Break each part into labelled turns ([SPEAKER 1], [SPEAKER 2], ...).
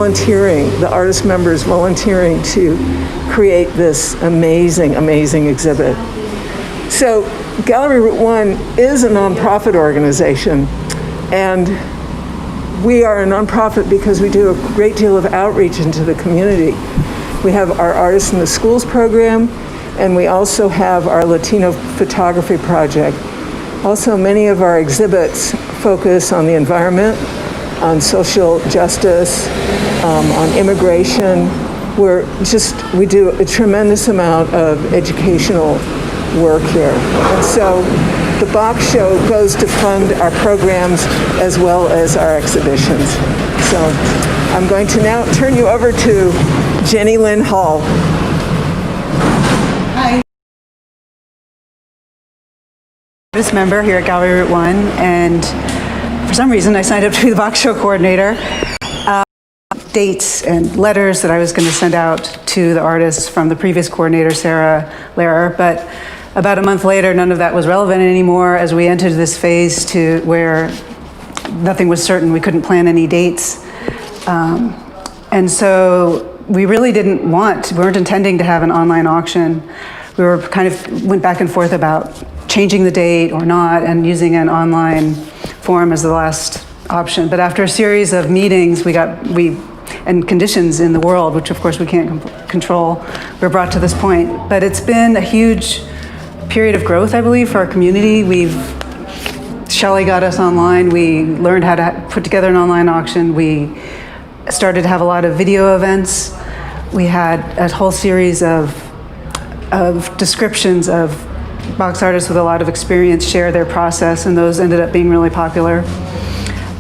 [SPEAKER 1] volunteering, the artist members volunteering to create this amazing, amazing exhibit. So Gallery Route 1 is a nonprofit organization, and we are a nonprofit because we do a great deal of outreach into the community. We have our Artists in the Schools program, and we also have our Latino photography project. Also, many of our exhibits focus on the environment, on social justice, on immigration. We do a tremendous amount of educational work here. And so the box show goes to fund our programs as well as our exhibitions. So I'm going to now turn you over to Jenny Lynn Hall.
[SPEAKER 2] Hi. Artist member here at Gallery Route 1, and for some reason I signed up to be the box show coordinator. Dates and letters that I was going to send out to the artists from the previous coordinator, Sarah Lehrer, but about a month later, none of that was relevant anymore as we entered this phase to where nothing was certain. We couldn't plan any dates. And so we really we weren't intending to have an online auction. We were went back and forth about changing the date or not and using an online forum as the last option. But after a series of meetings, and conditions in the world, which of course we can't control, we're brought to this point. But it's been a huge period of growth, I believe, for our community. Shelly got us online. We learned how to put together an online auction. We started to have a lot of video events. We had a whole series of descriptions of box artists with a lot of experience share their process, and those ended up being really popular.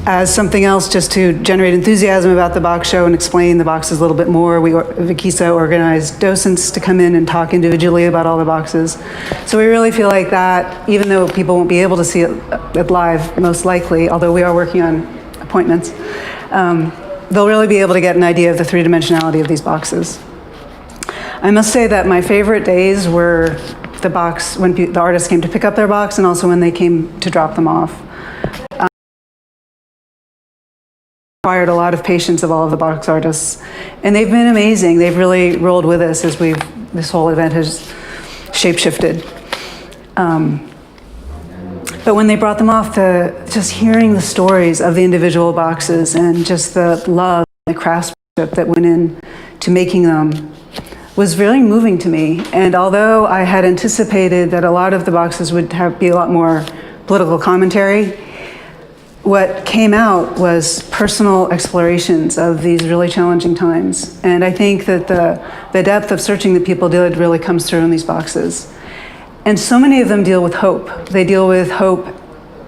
[SPEAKER 2] As something else, just to generate enthusiasm about the box show and explain the boxes a little bit more, Vikisa organized docents to come in and talk individually about all the boxes. So we really feel like that, even though people won't be able to see it live, most likely, although we are working on appointments, they'll really be able to get an idea of the three-dimensionality of these boxes. I must say that my favorite days were when the artists came to pick up their box, and also when they came to drop them off. Required a lot of patience of all of the box artists, and they've been amazing. They've really rolled with us as this whole event has shape-shifted. But when they brought them off, just hearing the stories of the individual boxes and just the love and the craftsmanship that went in to making them was really moving to me. And although I had anticipated that a lot of the boxes would be a lot more political commentary, what came out was personal explorations of these really challenging times. And I think that the depth of searching that people did really comes through in these boxes. And so many of them deal with hope. They deal with hope,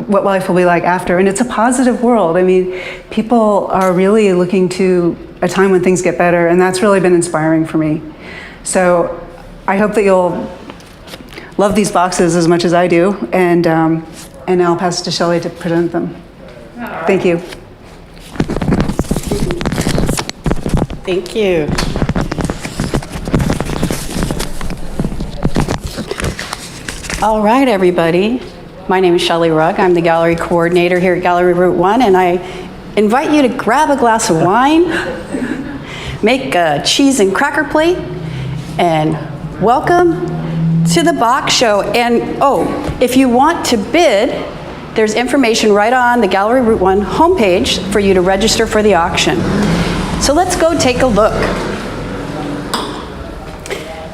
[SPEAKER 2] what life will be like after. And it's a positive world. I mean, people are really looking to a time when things get better, and that's really been inspiring for me. So I hope that you'll love these boxes as much as I do. And now I'll pass it to Shelly to present them. Thank you.
[SPEAKER 3] Thank you. All right, everybody. My name is Shelly Rugg. I'm the gallery coordinator here at Gallery Route 1, and I invite you to grab a glass of wine, make a cheese and cracker plate, and welcome to the box show. And if you want to bid, there's information right on the Gallery Route 1 homepage for you to register for the auction. So let's go take a look.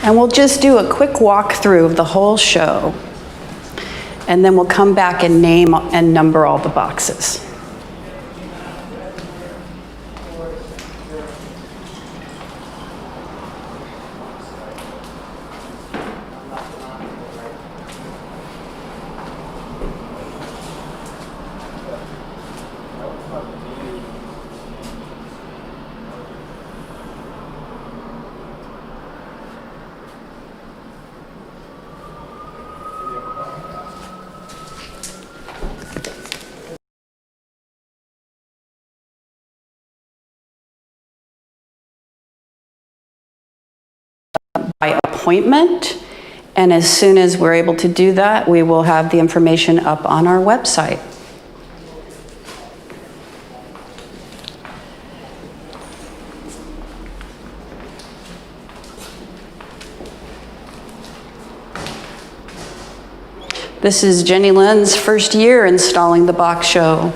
[SPEAKER 3] And we'll just do a quick walkthrough of the whole show. And then we'll come back and name and number all the boxes. By appointment, and as soon as we're able to do that, we will have the information up on our website. This is Jenny Lynn's first year installing the box show.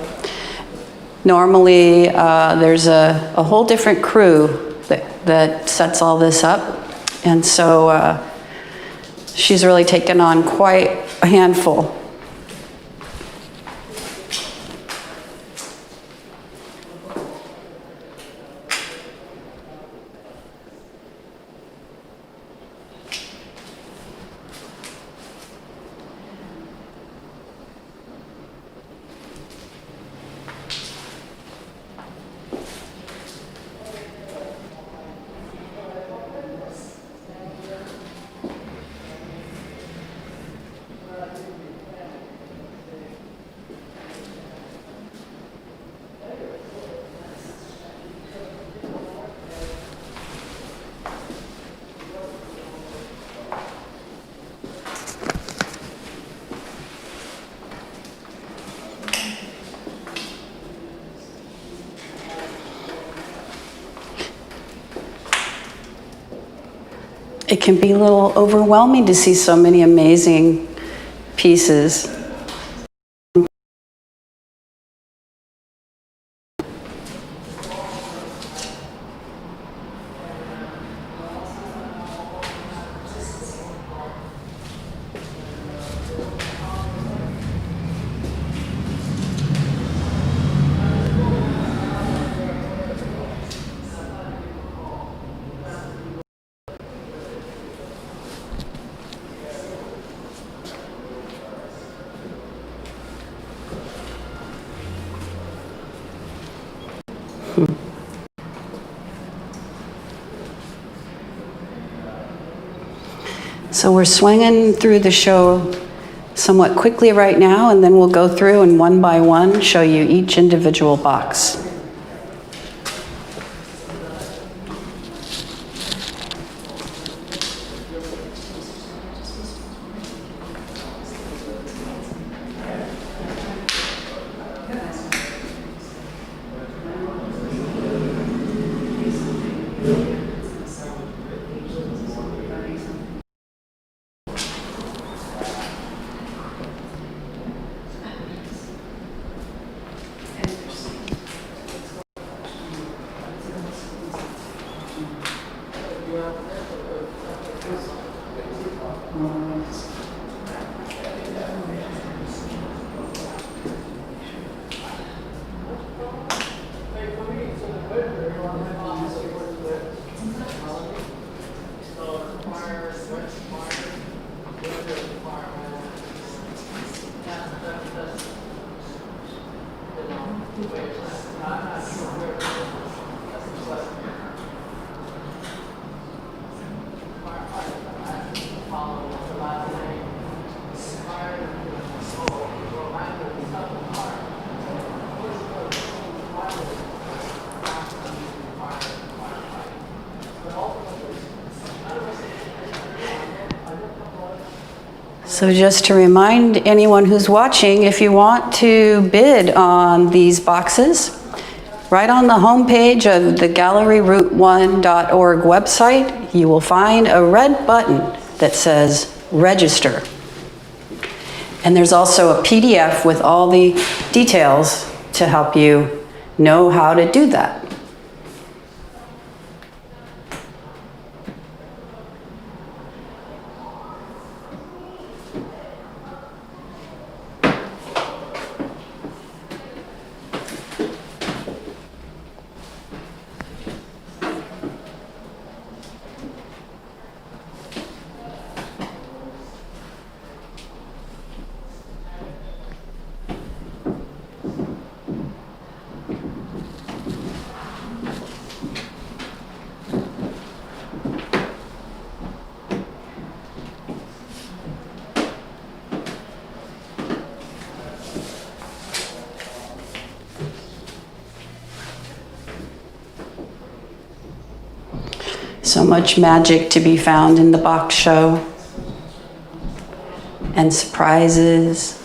[SPEAKER 3] Normally, there's a whole different crew that sets all this up. And so she's really taken on quite a handful. It can be a little overwhelming to see so many amazing pieces. So we're swinging through the show somewhat quickly right now, and then we'll go through and one by one show you each individual box. So just to remind anyone who's watching, if you want to bid on these boxes, right on the homepage of the galleryroute1.org website, you will find a red button that says register. And there's also a PDF with all the details to help you know how to do that. So much magic to be found in the box show, and surprises.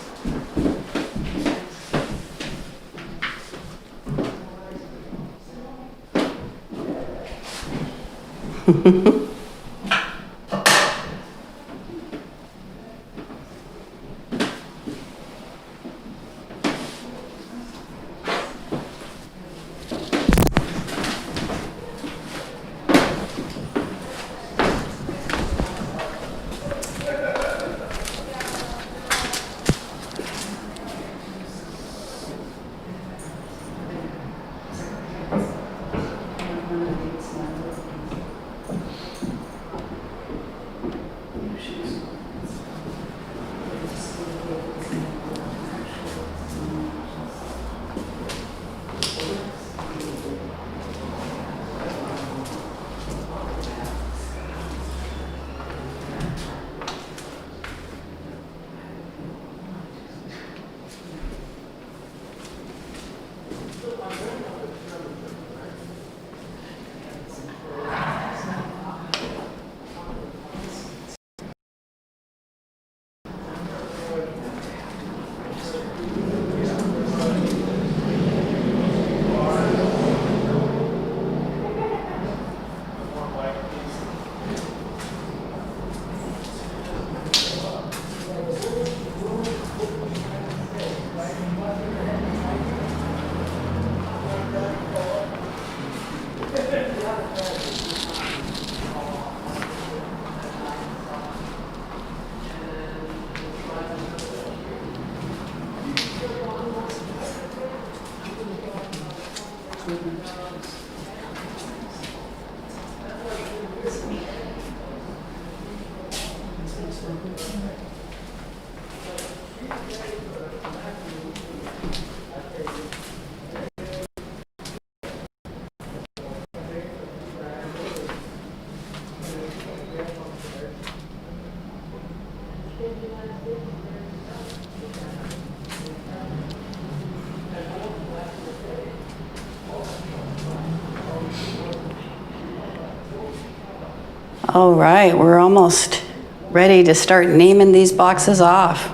[SPEAKER 3] All right, we're almost ready to start naming these boxes off.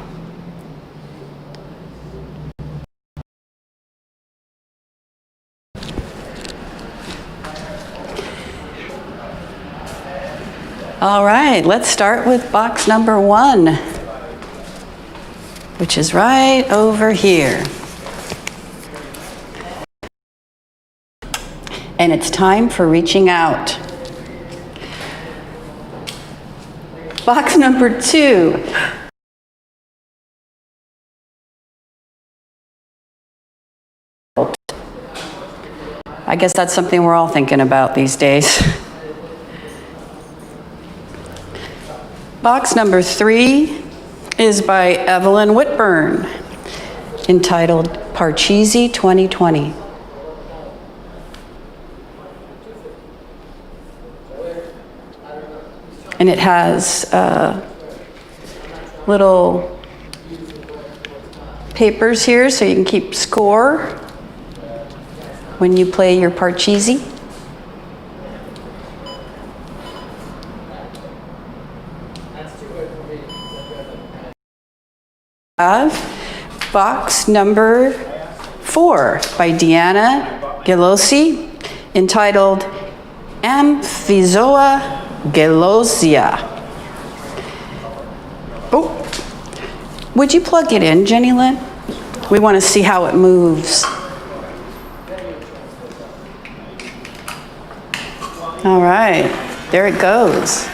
[SPEAKER 3] All right, let's start with box number 1, which is right over here. And it's time for reaching out. Box number 2. I guess that's something we're all thinking about these days. Box number 3 is by Evelyn Whitburn, entitled Parcheesi 2020. And it has little papers here so you can keep score when you play your Parcheesi. Box number 4 by Diana Gallo, entitled Amphizoa Gelosia. Oh, would you plug it in, Jenny Lynn? We want to see how it moves. All right, there it goes.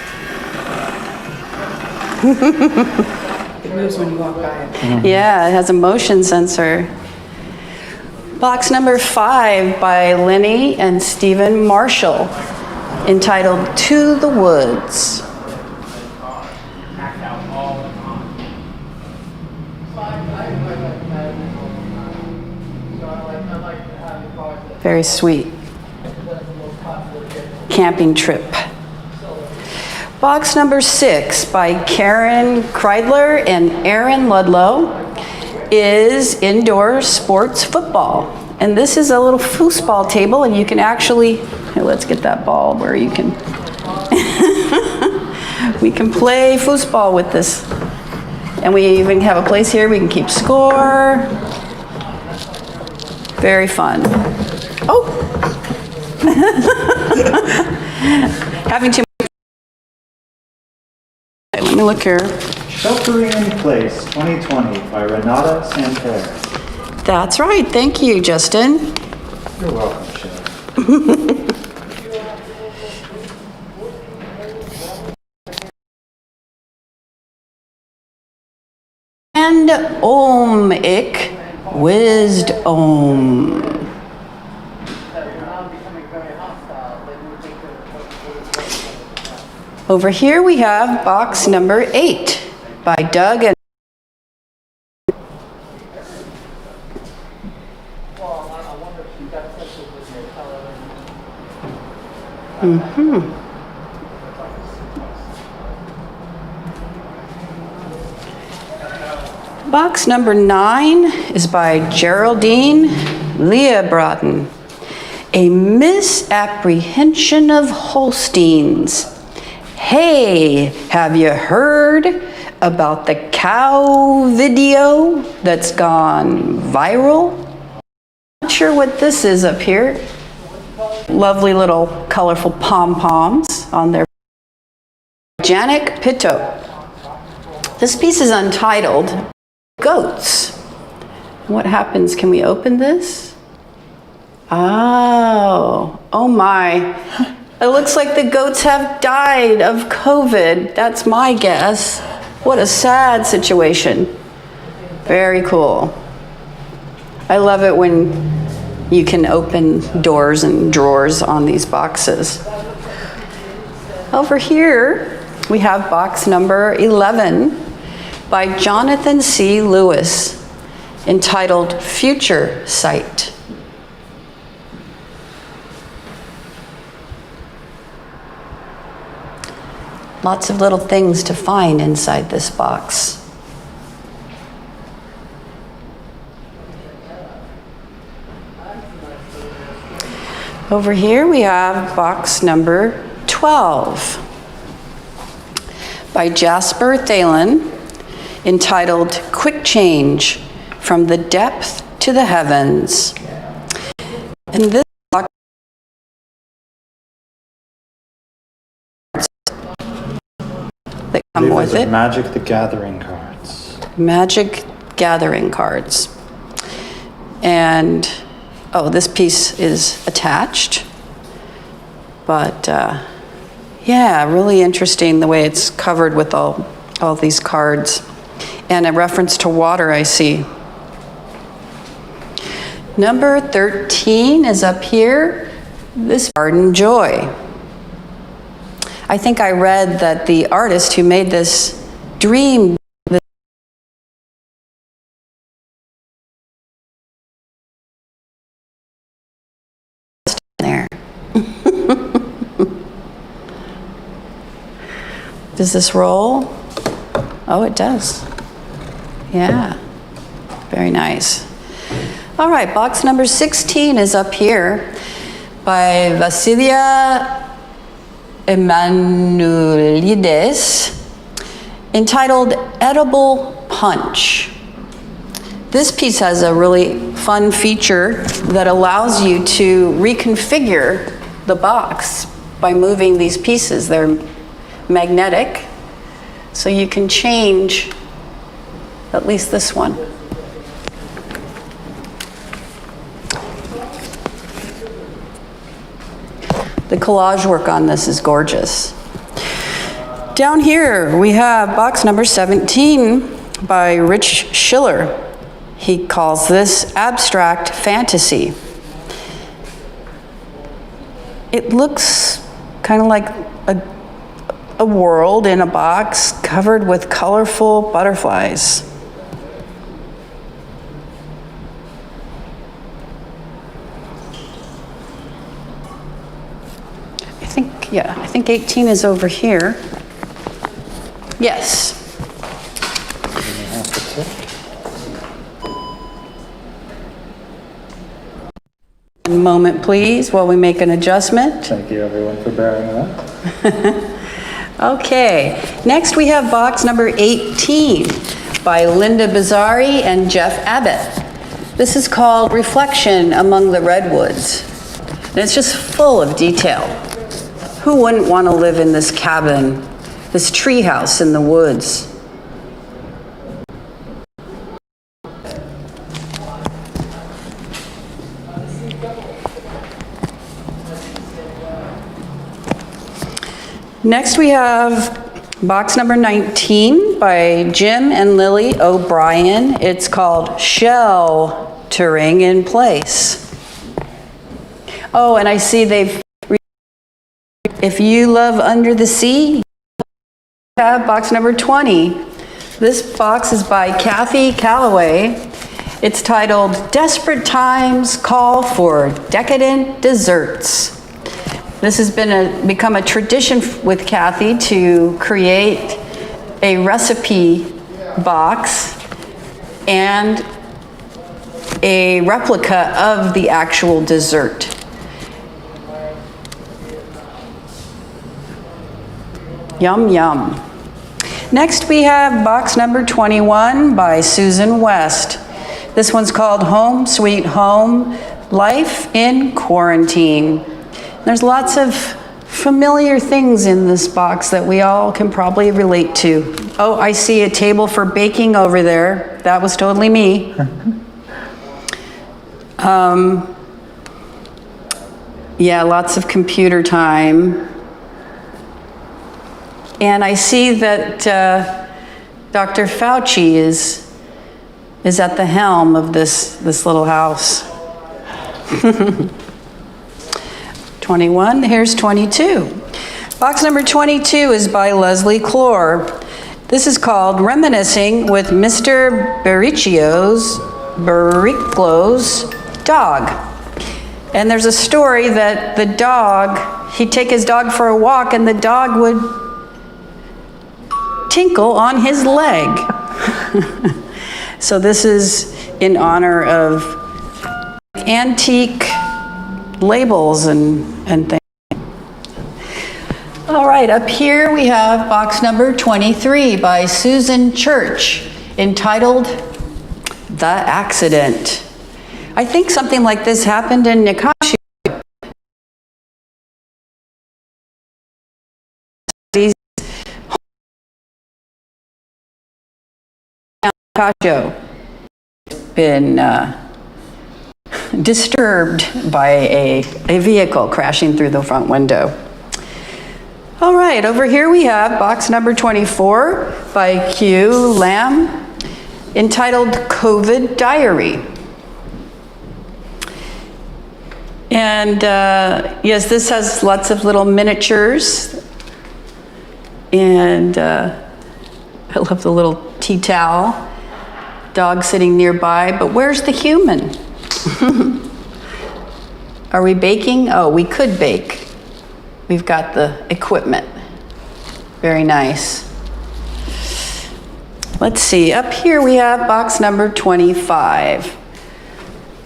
[SPEAKER 2] It moves when you walk by it.
[SPEAKER 3] Mm-hmm. Yeah, it has a motion sensor. Box number 5 by Lenny and Stephen Marshall, entitled To the Woods. Very sweet. Camping trip. Box number 6 by Karen Kreidler and Aaron Ludlow is Indoor Sports Football. And this is a little foosball table, and you can actually, here, let's get that ball where you can, we can play foosball with this. And we even have a place here we can keep score. Very fun. Oh! Having too much. Let me look here.
[SPEAKER 4] Sheltering in Place 2020 by Renata Santerre.
[SPEAKER 3] That's right. Thank you, Justin.
[SPEAKER 4] You're welcome, Shelly.
[SPEAKER 3] And Ik Wisdom. Over here we have box number 8 by Doug and Box number 9 is by Geraldine Gallo, A Misapprehension of Holsteins. Hey, have you heard about the cow video that's gone viral? Not sure what this is up here. Lovely little colorful pom-poms on their Jack Champi. This piece is untitled Goats. What happens? Can we open this? Oh my. It looks like the goats have died of COVID. That's my guess. What a sad situation. Very cool. I love it when you can open doors and drawers on these boxes. Over here, we have box number 11 by Jonathan C. Lewis, entitled Future Sight. Lots of little things to find inside this box. Over here we have box number 12 by Jasper Thalen, entitled Quick Change from the Depth to the Heavens. And this box that come with it.
[SPEAKER 4] Magic the Gathering cards.
[SPEAKER 3] Magic Gathering cards. And this piece is attached, but yeah, really interesting the way it's covered with all these cards. And a reference to water, I see. Number 13 is up here, this Garden Joy. I think I read that the artist who made this dreamed there. Does this roll? Oh, it does. Yeah, very nice. All right, box number 16 is up here by Vasilia Emanuelides, entitled Edible Punch. This piece has a really fun feature that allows you to reconfigure the box by moving these pieces. They're magnetic, so you can change at least this one. The collage work on this is gorgeous. Down here we have box number 17 by Rich Schiller. He calls this Abstract Fantasy. It looks kind of like a world in a box covered with colorful butterflies. I think 18 is over here. Yes. One moment, please, while we make an adjustment.
[SPEAKER 4] Thank you, everyone, for bearing that.
[SPEAKER 3] Okay, next we have box number 18 by Linda Bizzari and Jeff Abbott. This is called Reflection Among the Redwoods. And it's just full of detail. Who wouldn't want to live in this cabin, this tree house in the woods? Next we have box number 19 by Jim and Lily O'Brien. It's called Sheltering in Place. Oh, and I see they've If you love Under the Sea, you have box number 20. This box is by Kathy Calloway. It's titled Desperate Times Call for Decadent Desserts. This has become a tradition with Kathy to create a recipe box and a replica of the actual dessert. Yum, yum. Next we have box number 21 by Susan West. This one's called Home Sweet Home, Life in Quarantine. There's lots of familiar things in this box that we all can probably relate to. Oh, I see a table for baking over there. That was totally me. Yeah, lots of computer time. And I see that Dr. Fauci is at the helm of this little house. 21, here's 22. Box number 22 is by Leslie Clore. This is called Reminiscing with Mr. Baricchio's dog. And there's a story that the dog, he'd take his dog for a walk and the dog would tinkle on his leg. So this is in honor of antique labels and things. All right, up here we have box number 23 by Susan Church, entitled The Accident. I think something like this happened in Nicasio. Been disturbed by a vehicle crashing through the front window. All right, over here we have box number 24 by Q Lamb, entitled COVID Diary. And yes, this has lots of little miniatures. And I love the little tea towel, dog sitting nearby, but where's the human? Are we baking? Oh, we could bake. We've got the equipment. Very nice. Let's see, up here we have box number 25.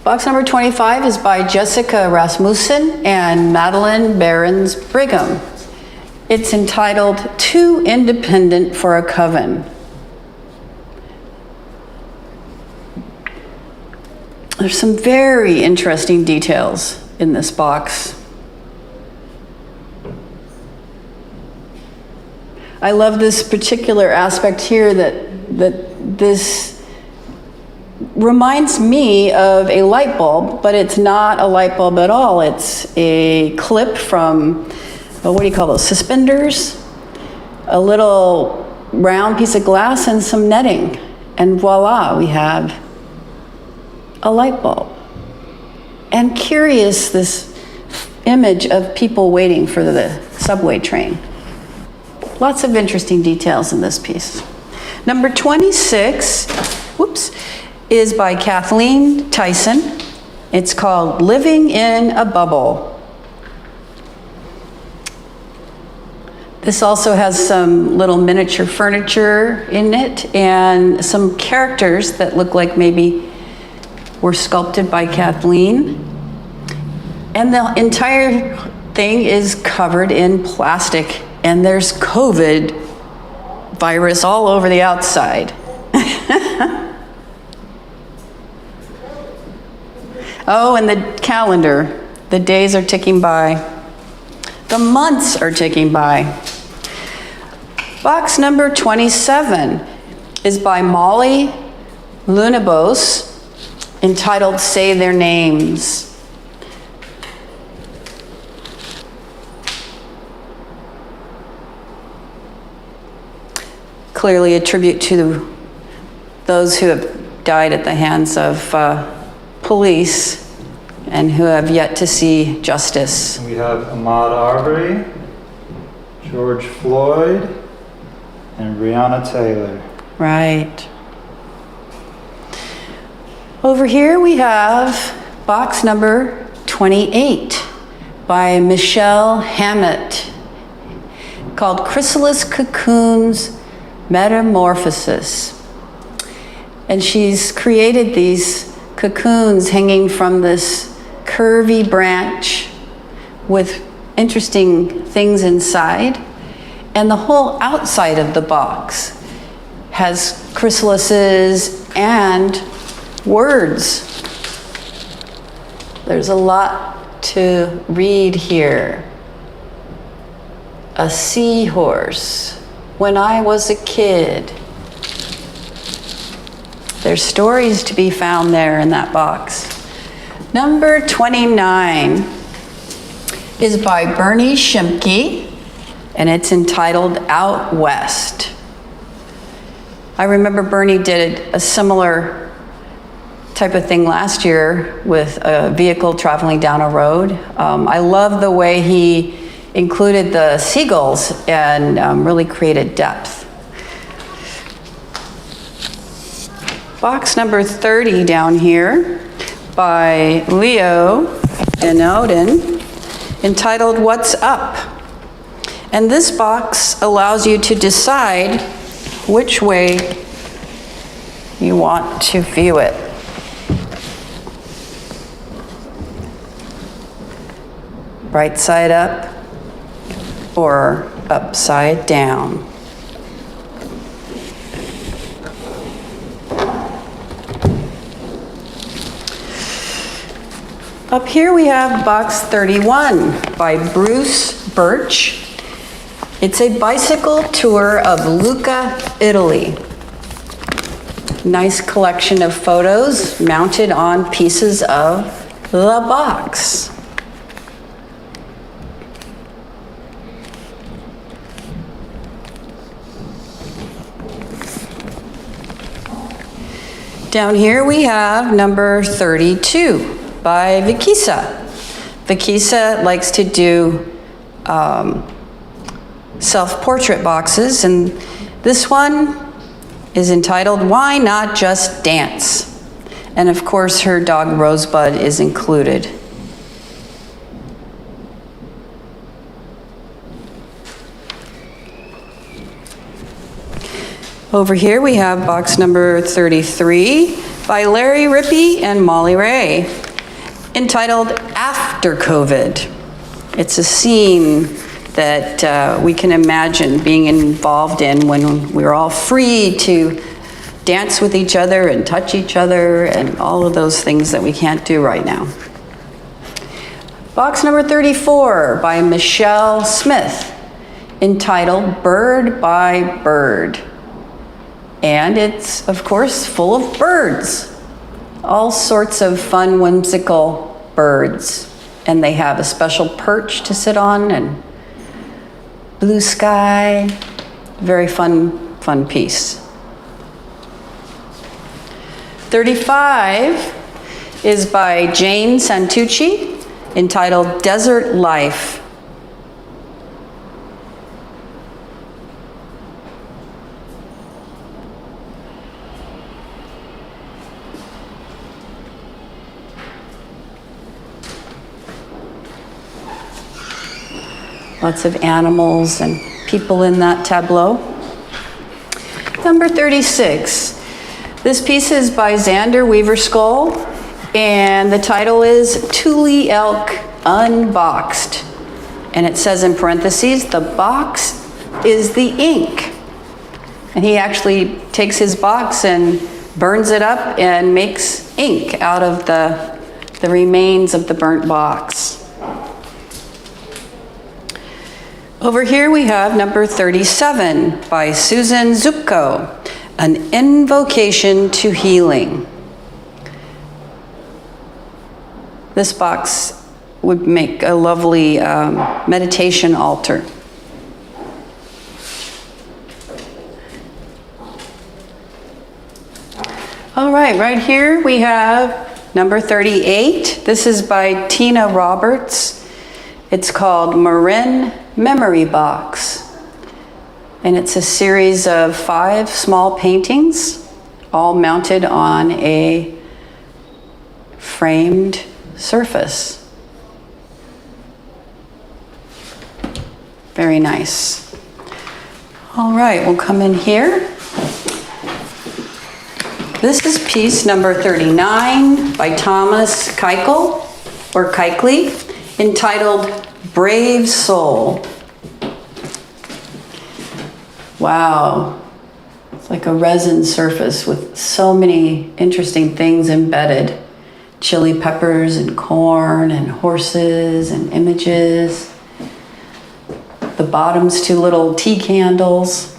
[SPEAKER 3] Box number 25 is by Jessica Rasmussen and Madeline Behrens Brigham. It's entitled Too Independent for a Coven. There's some very interesting details in this box. I love this particular aspect here that this reminds me of a light bulb, but it's not a light bulb at all. It's a clip from, what do you call those, suspenders? A little round piece of glass and some netting. And voila, we have a light bulb. And curious, this image of people waiting for the subway train. Lots of interesting details in this piece. Number 26, is by Kathleen Tyson. It's called Living in a Bubble. This also has some little miniature furniture in it and some characters that look like maybe were sculpted by Kathleen. And the entire thing is covered in plastic, and there's COVID virus all over the outside. Oh, and the calendar. The days are ticking by. The months are ticking by. Box number 27 is by Molly Lunabos, entitled Say Their Names. Clearly a tribute to those who have died at the hands of police and who have yet to see justice.
[SPEAKER 4] We have Ahmaud Arbery, George Floyd, and Breonna Taylor.
[SPEAKER 3] Right. Over here we have box number 28 by Michelle Hammett, called Chrysalis Cocoons Metamorphosis. And she's created these cocoons hanging from this curvy branch with interesting things inside. And the whole outside of the box has chrysalises and words. There's a lot to read here. A seahorse. When I was a kid. There's stories to be found there in that box. Number 29 is by Bernie Shimke, and it's entitled Out West. I remember Bernie did a similar type of thing last year with a vehicle traveling down a road. I love the way he included the seagulls and really created depth. Box number 30 down here by Leo Enoden, entitled What's Up? And this box allows you to decide which way you want to view it. Right side up or upside down. Up here we have box 31 by Bruce Birch. It's a bicycle tour of Lucca, Italy. Nice collection of photos mounted on pieces of the box. Down here we have number 32 by Vikisa. Vikisa likes to do self-portrait boxes, and this one is entitled Why Not Just Dance? And of course her dog Rosebud is included. Over here we have box number 33 by Larry Rippey and Molly Ray, entitled After COVID. It's a scene that we can imagine being involved in when we're all free to dance with each other and touch each other and all of those things that we can't do right now. Box number 34 by Michelle Smith, entitled Bird by Bird. And it's, of course, full of birds. All sorts of fun, whimsical birds. And they have a special perch to sit on and blue sky. Very fun piece. 35 is by Jane Santucci, entitled Desert Life. Lots of animals and people in that tableau. Number 36. This piece is by Xander Weaverskull, and the title is Tule Elk Unboxed. And it says in parentheses, the box is the ink. And he actually takes his box and burns it up and makes ink out of the remains of the burnt box. Over here we have number 37 by Susan Zupko, An Invocation to Healing. This box would make a lovely meditation altar. All right here we have number 38. This is by Tina Roberts. It's called Marin memory box. And it's a series of 5 small paintings, all mounted on a framed surface. Very nice. All right, we'll come in here. This is piece number 39 by Thomas Keikel, or Keikley, entitled Brave Soul. Wow, it's like a resin surface with so many interesting things embedded. Chili peppers and corn and horses and images. The bottom's 2 little tea candles.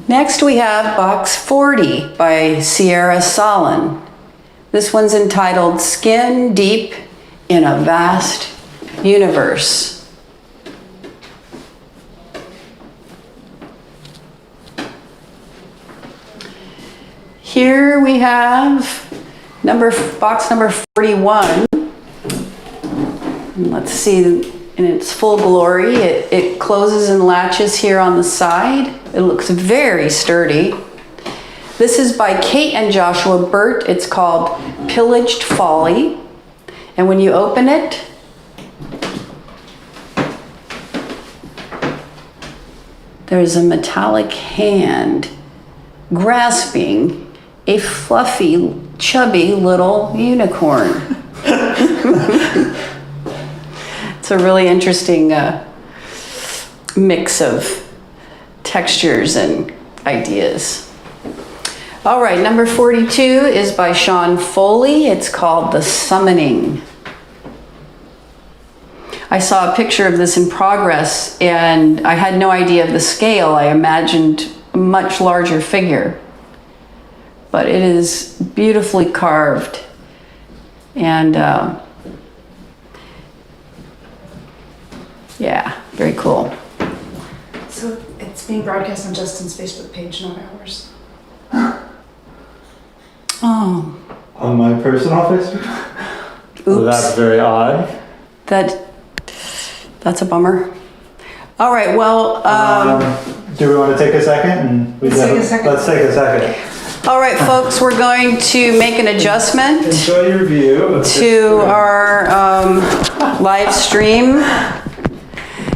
[SPEAKER 3] Next we have box 40 by Sierra Solon. This one's entitled Skin Deep in a Vast Universe. Here we have box number 41. And let's see in its full glory. It closes and latches here on the side. It looks very sturdy. This is by Kate and Joshua Burt. It's called Pillaged Folly. And when you open it, there's a metallic hand grasping a fluffy, chubby little unicorn. It's a really interesting mix of textures and ideas. All right, number 42 is by Sean Foley. It's called The Summoning. I saw a picture of this in progress and I had no idea of the scale. I imagined a much larger figure. But it is beautifully carved and yeah, very cool.
[SPEAKER 2] So it's being broadcast on Justin's Facebook page, not ours.
[SPEAKER 3] Oh,
[SPEAKER 4] On my personal Facebook? Well, that's very odd.
[SPEAKER 3] That's a bummer. All right, well,
[SPEAKER 4] Do we want to take a second? And
[SPEAKER 2] Let's take a second.
[SPEAKER 4] Let's take a second.
[SPEAKER 3] all right, folks, we're going to make an adjustment
[SPEAKER 4] Enjoy your view of this
[SPEAKER 3] to
[SPEAKER 4] room.
[SPEAKER 3] our live stream.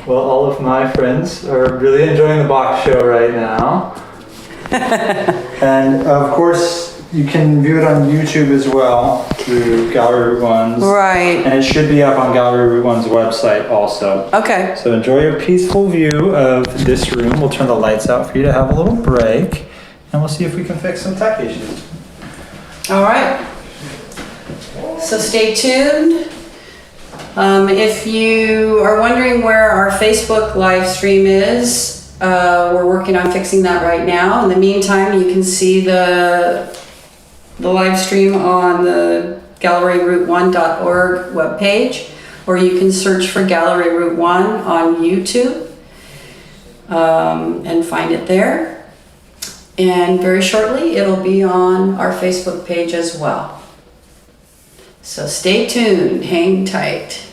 [SPEAKER 4] Well, all of my friends are really enjoying the box show right now. And of course, you can view it on YouTube as well through Gallery Route 1's.
[SPEAKER 3] Right.
[SPEAKER 4] And it should be up on Gallery Route 1's website also.
[SPEAKER 3] Okay.
[SPEAKER 4] So enjoy a peaceful view of this room. We'll turn the lights out for you to have a little break. And we'll see if we can fix some tech issues.
[SPEAKER 3] All right. So stay tuned. If you are wondering where our Facebook live stream is, we're working on fixing that right now. In the meantime, you can see the live stream on the galleryroute1.org webpage, or you can search for Gallery Route 1 on YouTube and find it there. And very shortly, it'll be on our Facebook page as well. So stay tuned, hang tight.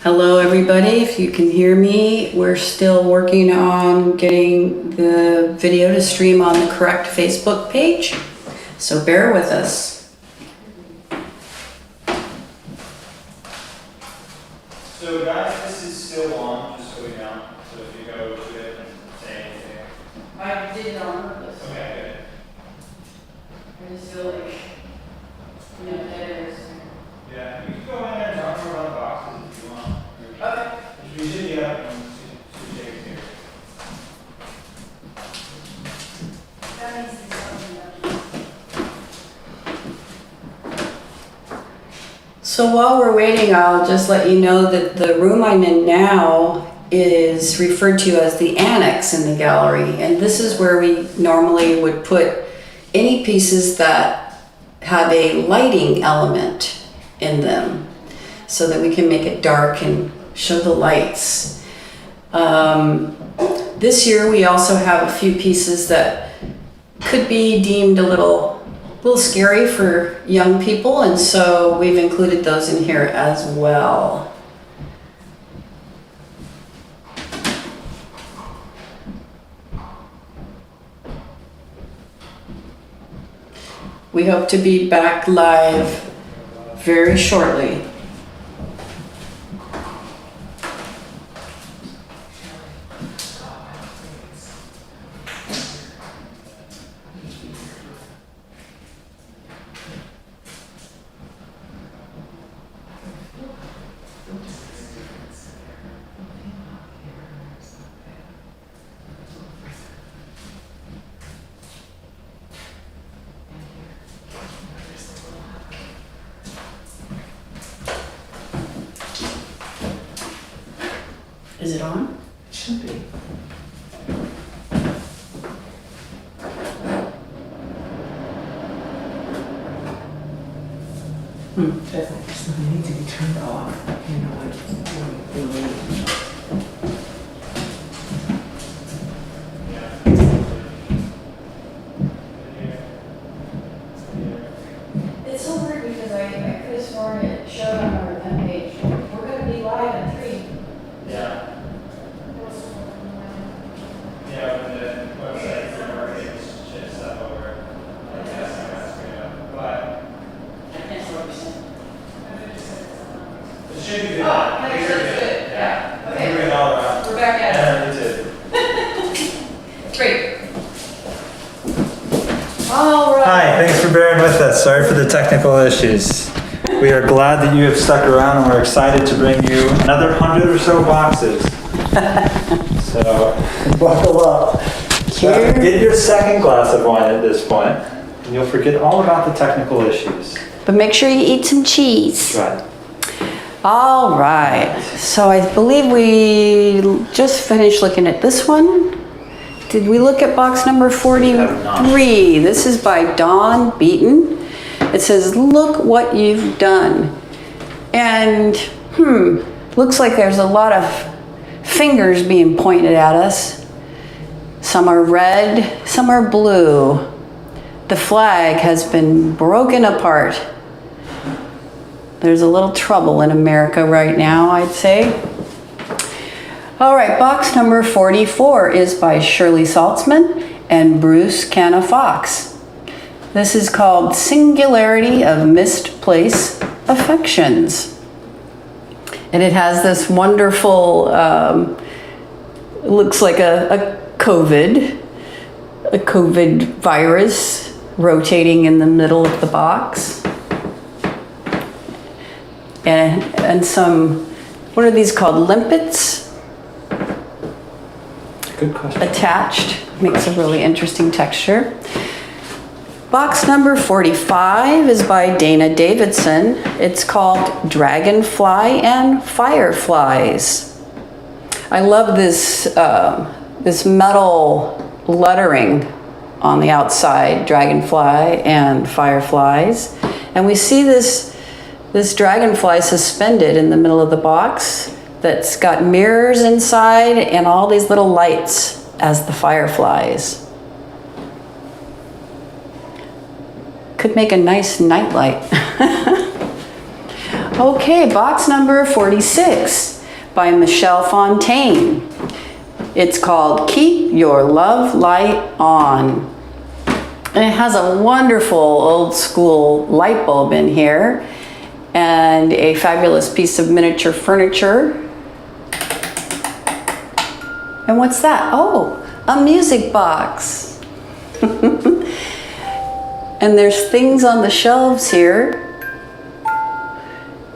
[SPEAKER 3] Hello everybody, if you can hear me, we're still working on getting the video to stream on the correct Facebook page, so bear with us.
[SPEAKER 4] So guys, this is still on, just so we know. So if you go to it and say anything.
[SPEAKER 3] I did it on purpose.
[SPEAKER 4] Okay,
[SPEAKER 3] I just feel like, you know, dead air is.
[SPEAKER 4] yeah, you can go in there and talk more about the boxes if you want.
[SPEAKER 3] Okay.
[SPEAKER 4] We should be up and see Jake's here.
[SPEAKER 3] That needs to be something else. So while we're waiting, I'll just let you know that the room I'm in now is referred to as the annex in the gallery. And this is where we normally would put any pieces that have a lighting element in them so that we can make it dark and show the lights. This year we also have a few pieces that could be deemed a little scary for young people, and so we've included those in here as well. We hope to be back live very shortly. Is it on?
[SPEAKER 1] It should be. It needs to be turned off. You know,
[SPEAKER 3] It's so weird because I could have sworn it showed on our event page. We're going to be live at 3.
[SPEAKER 4] Yeah. Yeah, when the website for marketing shit stuff over. I guess that's good enough. But
[SPEAKER 3] I can't see what you're saying.
[SPEAKER 4] it should be good.
[SPEAKER 3] Oh, okay,
[SPEAKER 4] These
[SPEAKER 3] so
[SPEAKER 4] are
[SPEAKER 3] it's good. Yeah. Okay.
[SPEAKER 4] We're good all around.
[SPEAKER 3] We're back at
[SPEAKER 4] Yeah, me too.
[SPEAKER 3] it. Great. All right.
[SPEAKER 4] Hi, thanks for bearing with us. Sorry for the technical issues. We are glad that you have stuck around, and we're excited to bring you another 100 or so boxes. So, buckle up.
[SPEAKER 3] Here.
[SPEAKER 4] Get your second glass of wine at this point, and you'll forget all about the technical issues.
[SPEAKER 3] But make sure you eat some cheese.
[SPEAKER 4] Right.
[SPEAKER 3] All right. So I believe we just finished looking at this one. Did we look at box number 43? This is by Don Beaton. It says, "Look what you've done." And looks like there's a lot of fingers being pointed at us. Some are red, some are blue. The flag has been broken apart. There's a little trouble in America right now, I'd say. All right, box number 44 is by Shirley Saltzman and Bruce Canna Fox. This is called Singularity of Misplaced Affections. And it has this wonderful, looks like a COVID virus rotating in the middle of the box. And some, what are these called, limpets?
[SPEAKER 4] Good question.
[SPEAKER 3] Attached. Makes a really interesting texture. Box number 45 is by Dana Davidson. It's called Dragonfly and Fireflies. I love this, this metal lettering on the outside, Dragonfly and Fireflies. And we see this dragonfly suspended in the middle of the box that's got mirrors inside and all these little lights as the fireflies. Could make a nice nightlight. Okay, box number 46 by Michelle Fontaine. It's called Keep Your Love Light On. And it has a wonderful old school light bulb in here. and a fabulous piece of miniature furniture. And what's that? Oh, a music box. And there's things on the shelves here,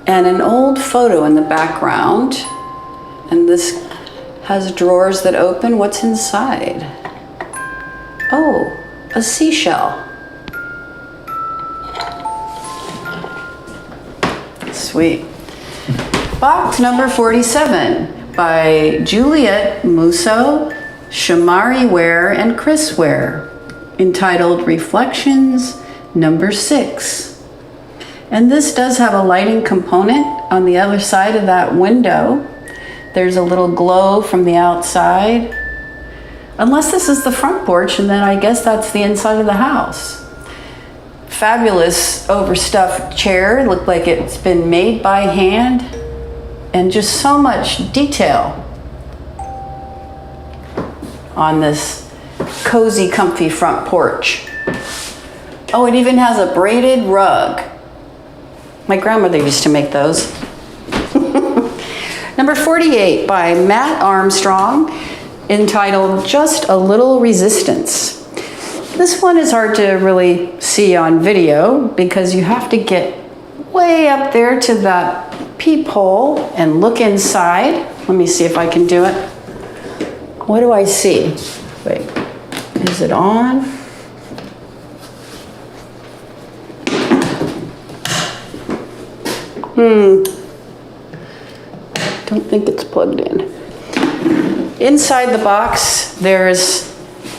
[SPEAKER 3] and an old photo in the background. And this has drawers that open. What's inside? Oh, a seashell. Sweet. Box number 47 by Juliette Musso, Shamari Ware, and Chris Ware, entitled Reflections number 6. And this does have a lighting component on the other side of that window. There's a little glow from the outside. Unless this is the front porch, and then I guess that's the inside of the house. Fabulous overstuffed chair. Looked like it's been made by hand. And just so much detail on this cozy, comfy front porch. Oh, it even has a braided rug. My grandmother used to make those. Number 48 by Matt Armstrong, entitled Just a Little Resistance. This one is hard to really see on video because you have to get way up there to that peephole and look inside. Let me see if I can do it. What do I see? Wait, is it on? Don't think it's plugged in. Inside the box, there's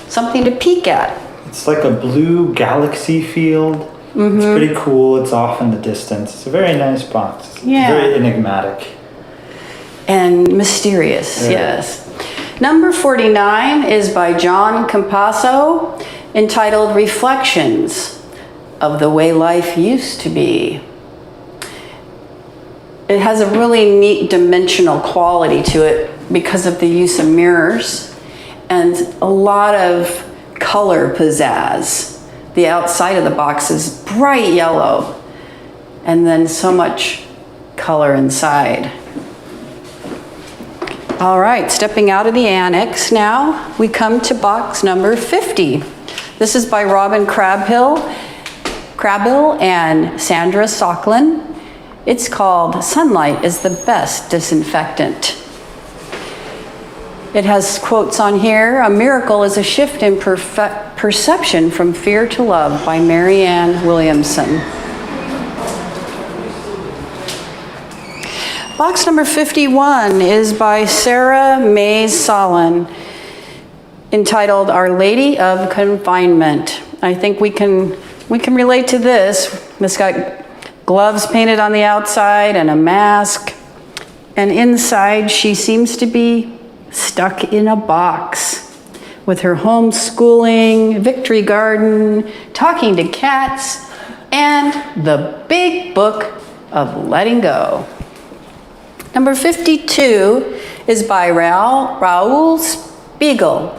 [SPEAKER 3] something to peek at.
[SPEAKER 4] It's like a blue galaxy field. It's pretty cool. It's off in the distance. It's a very nice box. It's very enigmatic.
[SPEAKER 3] And mysterious, yes. Number 49 is by John Compasso, entitled Reflections of the Way Life Used to Be. It has a really neat dimensional quality to it because of the use of mirrors and a lot of color pizzazz. The outside of the box is bright yellow, and then so much color inside. All right, stepping out of the annex now, we come to box number 50. This is by Robin Crabhill and Sandra Socklin. It's called Sunlight is the Best Disinfectant. It has quotes on here. A miracle is a shift in perception from fear to love by Marianne Williamson. Box number 51 is by Sarah May Solon, entitled Our Lady of Confinement. I think we can relate to this. This got gloves painted on the outside and a mask. And inside she seems to be stuck in a box with her homeschooling, victory garden, talking to cats, and the big book of letting go. Number 52 is by Raoul Spiegel.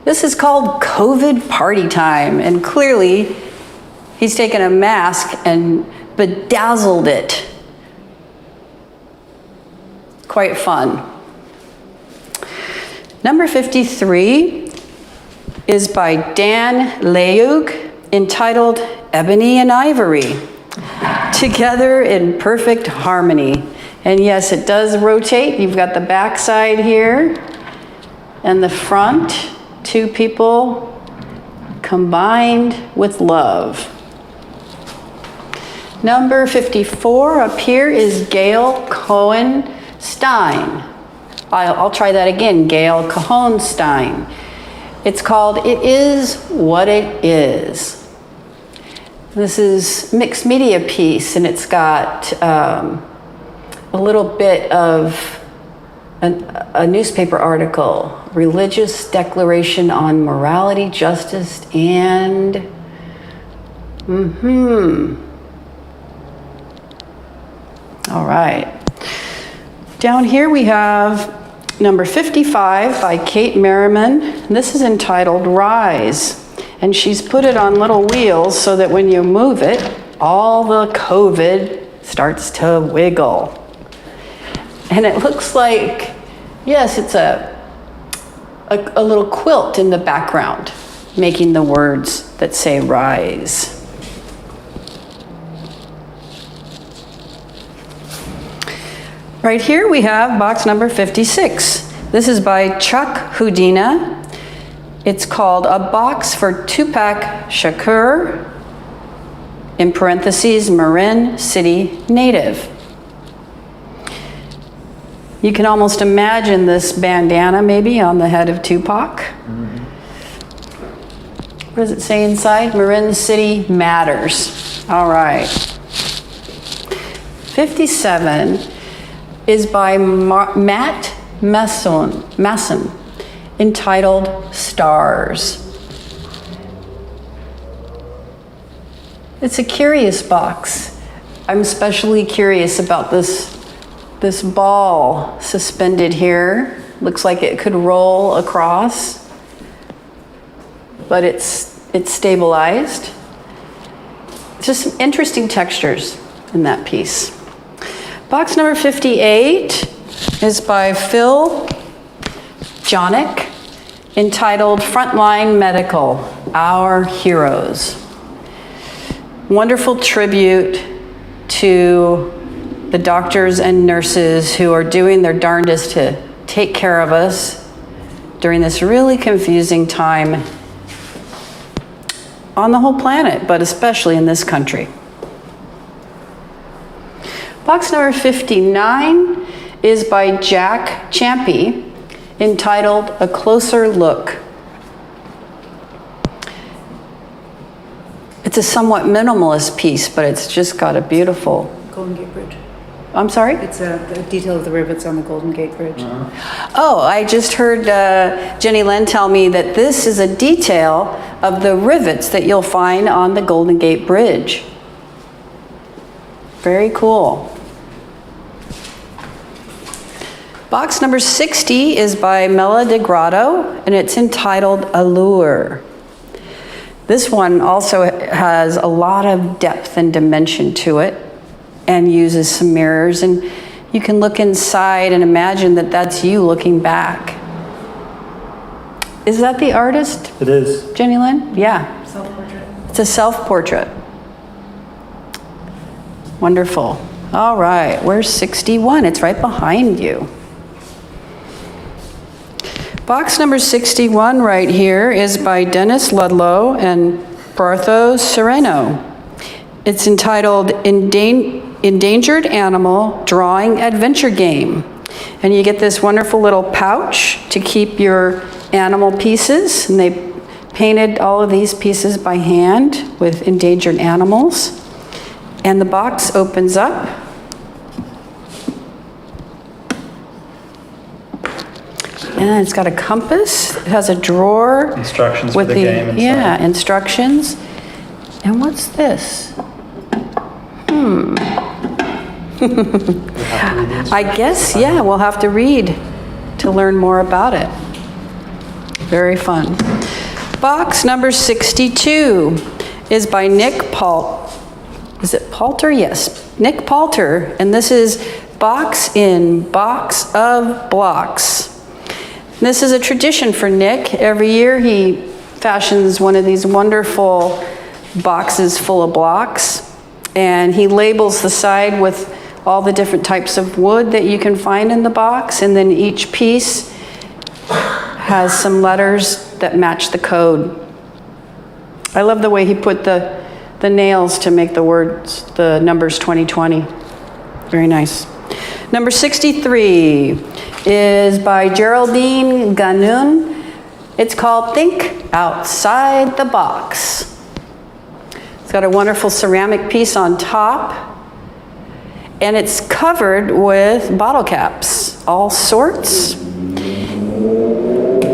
[SPEAKER 3] This is called COVID Party Time, and clearly he's taken a mask and bedazzled it. Quite fun. Number 53 is by Dan Layuk, entitled Ebony and Ivory, Together in Perfect Harmony. And yes, it does rotate. You've got the back side here and the front, two people combined with love. Number 54 up here is Gail Cohen Stein. I'll try that again, Gail Cohen Stein. It's called It Is What It Is. This is mixed media piece, and it's got a little bit of a newspaper article, Religious Declaration on Morality, Justice, and all right. Down here we have number 55 by Kate Merriman. This is entitled Rise. And she's put it on little wheels so that when you move it, all the COVID starts to wiggle. And it looks like, yes, it's a little quilt in the background, making the words that say rise. Right here we have box number 56. This is by Chuck Hodara. It's called A Box for Tupac Shakur, in parentheses, Marin City native. You can almost imagine this bandana maybe on the head of Tupac. What does it say inside? Marin City matters. All right. 57 is by Matt Massen, entitled Stars. It's a curious box. I'm especially curious about this ball suspended here. Looks like it could roll across, but it's stabilized. Just some interesting textures in that piece. Box number 58 is by Phil Jonak, entitled Frontline Medical, Our Heroes. Wonderful tribute to the doctors and nurses who are doing their darndest to take care of us during this really confusing time on the whole planet, but especially in this country. Box number 59 is by Jack Champi, entitled A Closer Look. It's a somewhat minimalist piece, but it's just got a beautiful...
[SPEAKER 2] Golden Gate Bridge.
[SPEAKER 3] I'm sorry?
[SPEAKER 2] It's the detail of the rivets on the Golden Gate Bridge.
[SPEAKER 3] Oh, I just heard Jenny Lynn tell me that this is a detail of the rivets that you'll find on the Golden Gate Bridge. Very cool. Box number 60 is by Mabel DeGero, and it's entitled Allure. This one also has a lot of depth and dimension to it and uses some mirrors, and you can look inside and imagine that that's you looking back. Is that the artist?
[SPEAKER 4] It is.
[SPEAKER 3] Jenny Lynn? Yeah.
[SPEAKER 2] Self-portrait.
[SPEAKER 3] It's a self-portrait. Wonderful. All right, where's 61? It's right behind you. Box number 61 right here is by Dennis Ludlow and Bartho Sereno. It's entitled Endangered Animal Drawing Adventure Game. And you get this wonderful little pouch to keep your animal pieces. And they painted all of these pieces by hand with endangered animals. And the box opens up. And it's got a compass. It has a drawer.
[SPEAKER 4] Instructions
[SPEAKER 3] with
[SPEAKER 4] for the game inside.
[SPEAKER 3] Yeah, instructions. And what's this? I guess, yeah, we'll have to read to learn more about it. Very fun. Box number 62 is by Nick Palter. Is it Palter? Yes, Nick Palter. And this is Box in Box of Blocks. This is a tradition for Nick. Every year he fashions one of these wonderful boxes full of blocks, and he labels the side with all the different types of wood that you can find in the box, and then each piece has some letters that match the code. I love the way he put the nails to make the words, the numbers 2020. Very nice. Number 63 is by Geraldine Gallo. It's called Think Outside the Box. It's got a wonderful ceramic piece on top, and it's covered with bottle caps, all sorts.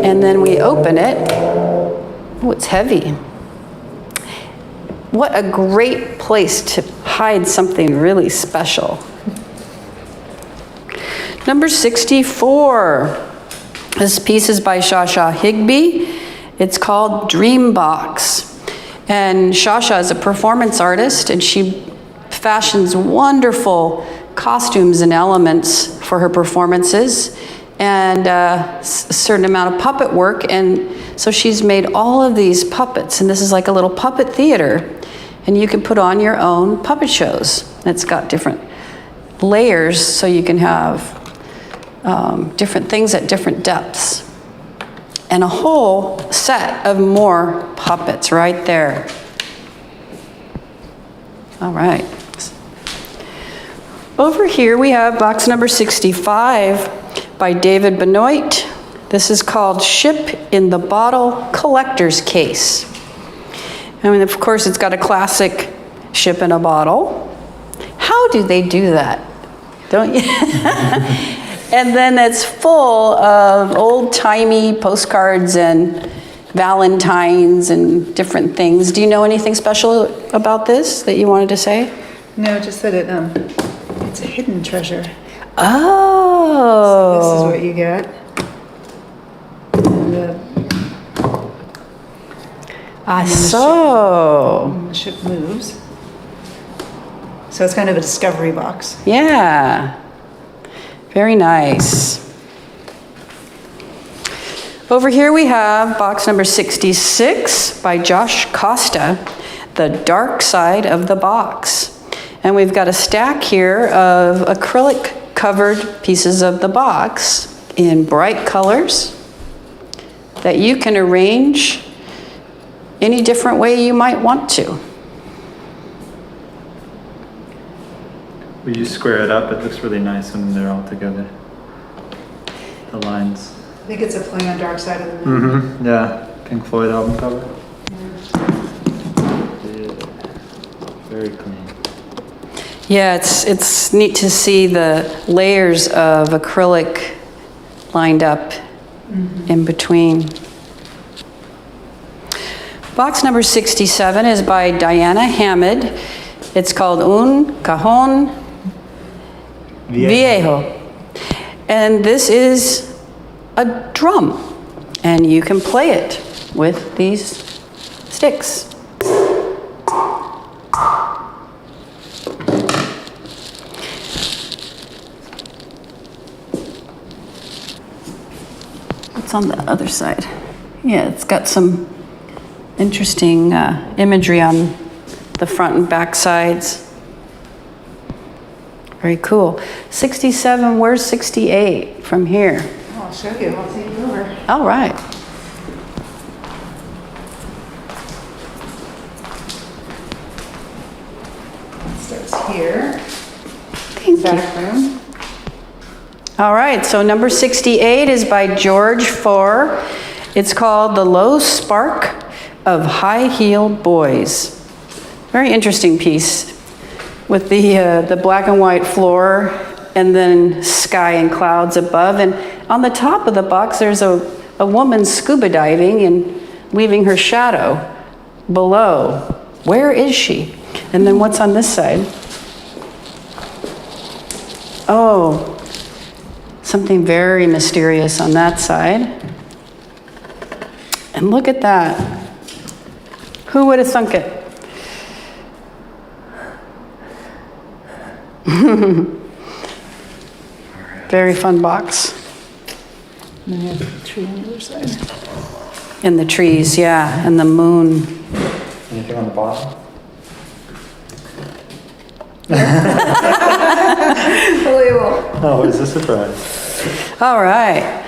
[SPEAKER 3] And then we open it. Oh, it's heavy. What a great place to hide something really special. Number 64. This piece is by Shasha Higbee. It's called Dream Box. And Shasha is a performance artist, and she fashions wonderful costumes and elements for her performances, and a certain amount of puppet work. And so she's made all of these puppets, and this is like a little puppet theater, and you can put on your own puppet shows. It's got different layers, so you can have different things at different depths. And a whole set of more puppets right there. All right. Over here we have box number 65 by David Benoit. This is called Ship in the Bottle Collector's Case. I mean, of course, it's got a classic ship in a bottle. How do they do that? Don't you? And then it's full of old-timey postcards and valentines and different things. Do you know anything special about this that you wanted to say?
[SPEAKER 2] No, just that it's a hidden treasure.
[SPEAKER 3] Oh.
[SPEAKER 2] So this is what you get. And the ship moves. So it's kind of a discovery box.
[SPEAKER 3] Yeah. Very nice. Over here we have box number 66 by Josh Costa, The Dark Side of the Box. And we've got a stack here of acrylic covered pieces of the box in bright colors that you can arrange any different way you might want to.
[SPEAKER 4] When you square it up, it looks really nice when they're all together. The lines.
[SPEAKER 2] I think it's a play on Dark Side of the Moon.
[SPEAKER 4] Mm-hmm. Yeah. Pink Floyd album cover. Yeah. Very clean.
[SPEAKER 3] Yeah, it's neat to see the layers of acrylic lined up in between. Box number 67 is by Diana Hamid. It's called Un Cajon Viejo. And this is a drum, and you can play it with these sticks. What's on the other side? Yeah, it's got some interesting imagery on the front and back sides. Very cool. 67, where's 68 from here?
[SPEAKER 2] I'll show you. I'll take you over.
[SPEAKER 3] All right.
[SPEAKER 2] It starts here.
[SPEAKER 3] Thank you.
[SPEAKER 2] Back room.
[SPEAKER 3] All right, so number 68 is by George Four. It's called The Low Spark of High-Heeled Boys. Very interesting piece with the black and white floor and then sky and clouds above. And on the top of the box, there's a woman scuba diving and leaving her shadow below. Where is she? And then what's on this side? Oh, something very mysterious on that side. And look at that. Who would have thunk it? Very fun box.
[SPEAKER 2] And then you have the tree on the other side.
[SPEAKER 3] And the trees, yeah, and the moon.
[SPEAKER 4] Anything on the bottom? Oh, it's a surprise.
[SPEAKER 3] All right.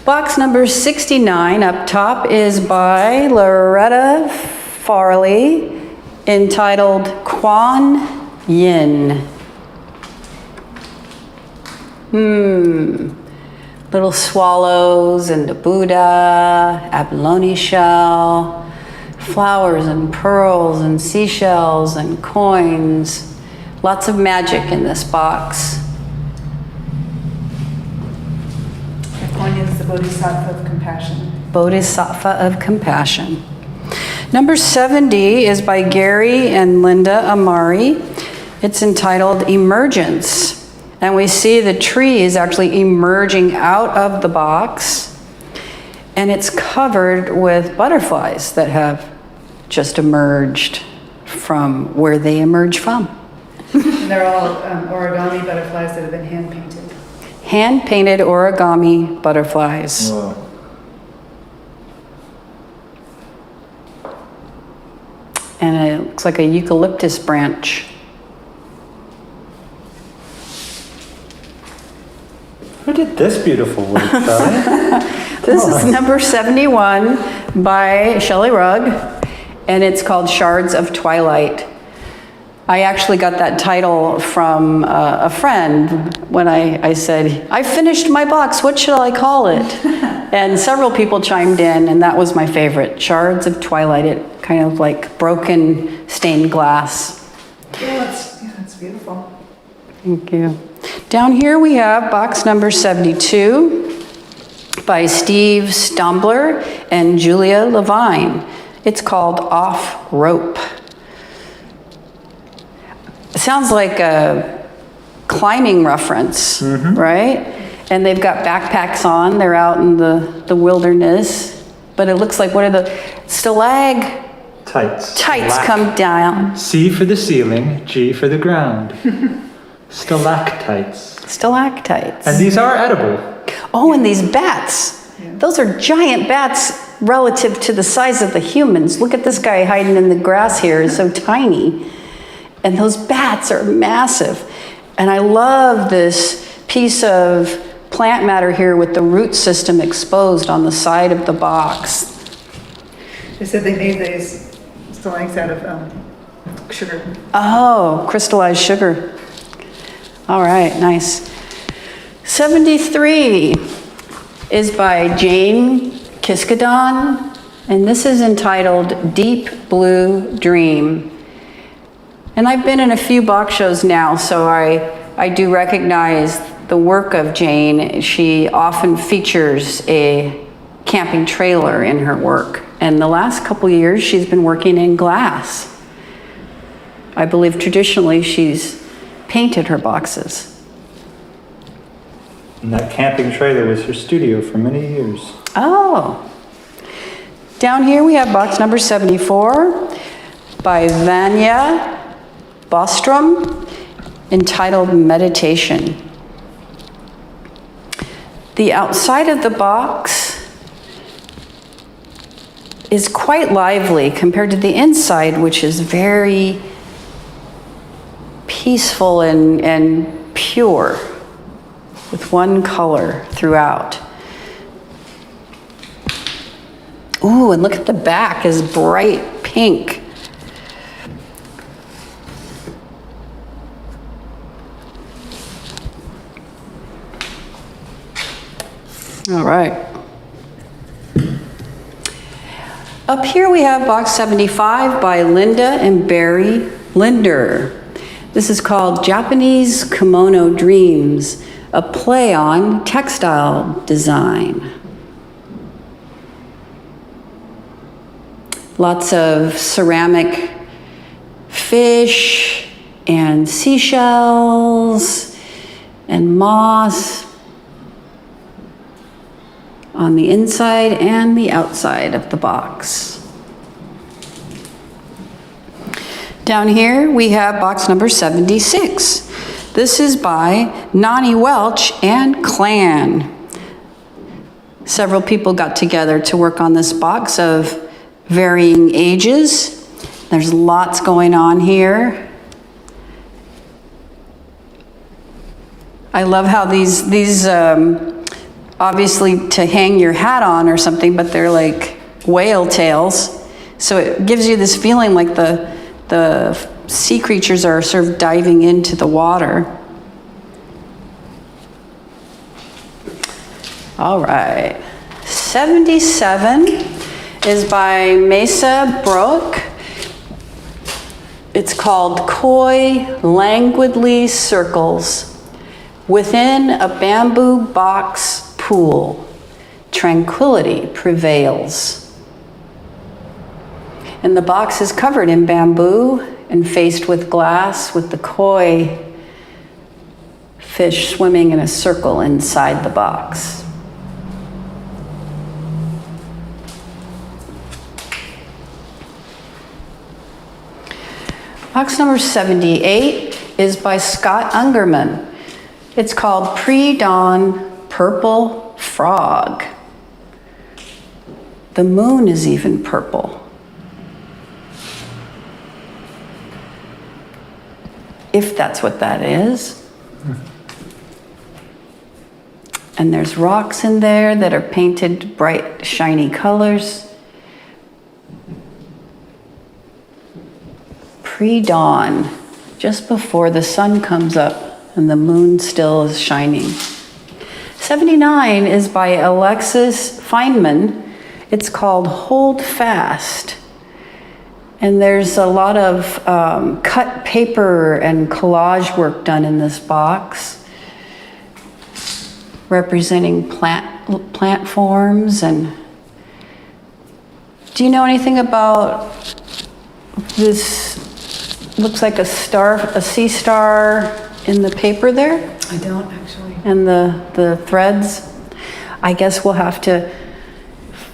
[SPEAKER 3] Box number 69 up top is by Loretta Farley, entitled Quan Yin. Little swallows and a Buddha, abalone shell, flowers and pearls and seashells and coins. Lots of magic in this box.
[SPEAKER 2] One is the Bodhisattva of Compassion.
[SPEAKER 3] Bodhisattva of Compassion. Number 70 is by Gary and Linda Amari. It's entitled Emergence. And we see the tree is actually emerging out of the box. And it's covered with butterflies that have just emerged from where they emerge from.
[SPEAKER 2] And they're all origami butterflies that have been hand painted.
[SPEAKER 3] Hand-painted origami butterflies.
[SPEAKER 4] Whoa.
[SPEAKER 3] And it looks like a eucalyptus branch.
[SPEAKER 4] Who did this beautiful work, Shelly?
[SPEAKER 3] This is number 71 by Shelly Rugg, and it's called Shards of Twilight. I actually got that title from a friend when I said, I finished my box, what should I call it? And several people chimed in, and that was my favorite, Shards of Twilight. It kind of like broken stained glass.
[SPEAKER 2] Yeah, that's beautiful.
[SPEAKER 3] Thank you. Down here we have box number 72 by Steve Stombler and Julia Levine. It's called Off Rope. It sounds like a climbing reference, right? And they've got backpacks on. They're out in the wilderness. But it looks like, what are the
[SPEAKER 4] Tights.
[SPEAKER 3] tights come down.
[SPEAKER 4] C for the ceiling, G for the ground. Stalactites.
[SPEAKER 3] Stalactites.
[SPEAKER 4] And these are edible.
[SPEAKER 3] Oh, and these bats. Those are giant bats relative to the size of the humans. Look at this guy hiding in the grass here, is so tiny. And those bats are massive. And I love this piece of plant matter here with the root system exposed on the side of the box.
[SPEAKER 2] They said they made these stalactites out of sugar.
[SPEAKER 3] Oh, crystallized sugar. All right, nice. 73 is by Jane Kiskadon, and this is entitled Deep Blue Dream. And I've been in a few box shows now, so I do recognize the work of Jane. She often features a camping trailer in her work. And the last couple years, she's been working in glass. I believe traditionally she's painted her boxes.
[SPEAKER 4] And that camping trailer was her studio for many years.
[SPEAKER 3] Oh. Down here we have box number 74 by Vanya Bostrom, entitled Meditation. The outside of the box is quite lively compared to the inside, which is very peaceful and pure, with one color throughout. Ooh, and look at the back, is bright pink. All right. Up here we have box 75 by Linda and Barry Linder. This is called Japanese Kimono Dreams, a play on textile design. Lots of ceramic fish and seashells and moss on the inside and the outside of the box. Down here we have box number 76. This is by Nani Welch and Clan. Several people got together to work on this box of varying ages. There's lots going on here. I love how these obviously to hang your hat on or something, but they're like whale tails. So it gives you this feeling like the sea creatures are sort of diving into the water. All right, 77 is by Mesa Brook. It's called Koi Languidly Circles. Within a bamboo box pool, tranquility prevails. And the box is covered in bamboo and faced with glass, with the koi fish swimming in a circle inside the box. Box number 78 is by Scott Ungerman. It's called Pre-Dawn Purple Frog. The moon is even purple. If that's what that is. And there's rocks in there that are painted bright, shiny colors. Pre-dawn, just before the sun comes up and the moon still is shining. 79 is by Alexis Feynman. It's called Hold Fast. And there's a lot of cut paper and collage work done in this box, representing plant forms. And do you know anything about this? Looks like a star, a sea star in the paper there.
[SPEAKER 2] I don't actually.
[SPEAKER 3] And the threads. I guess we'll have to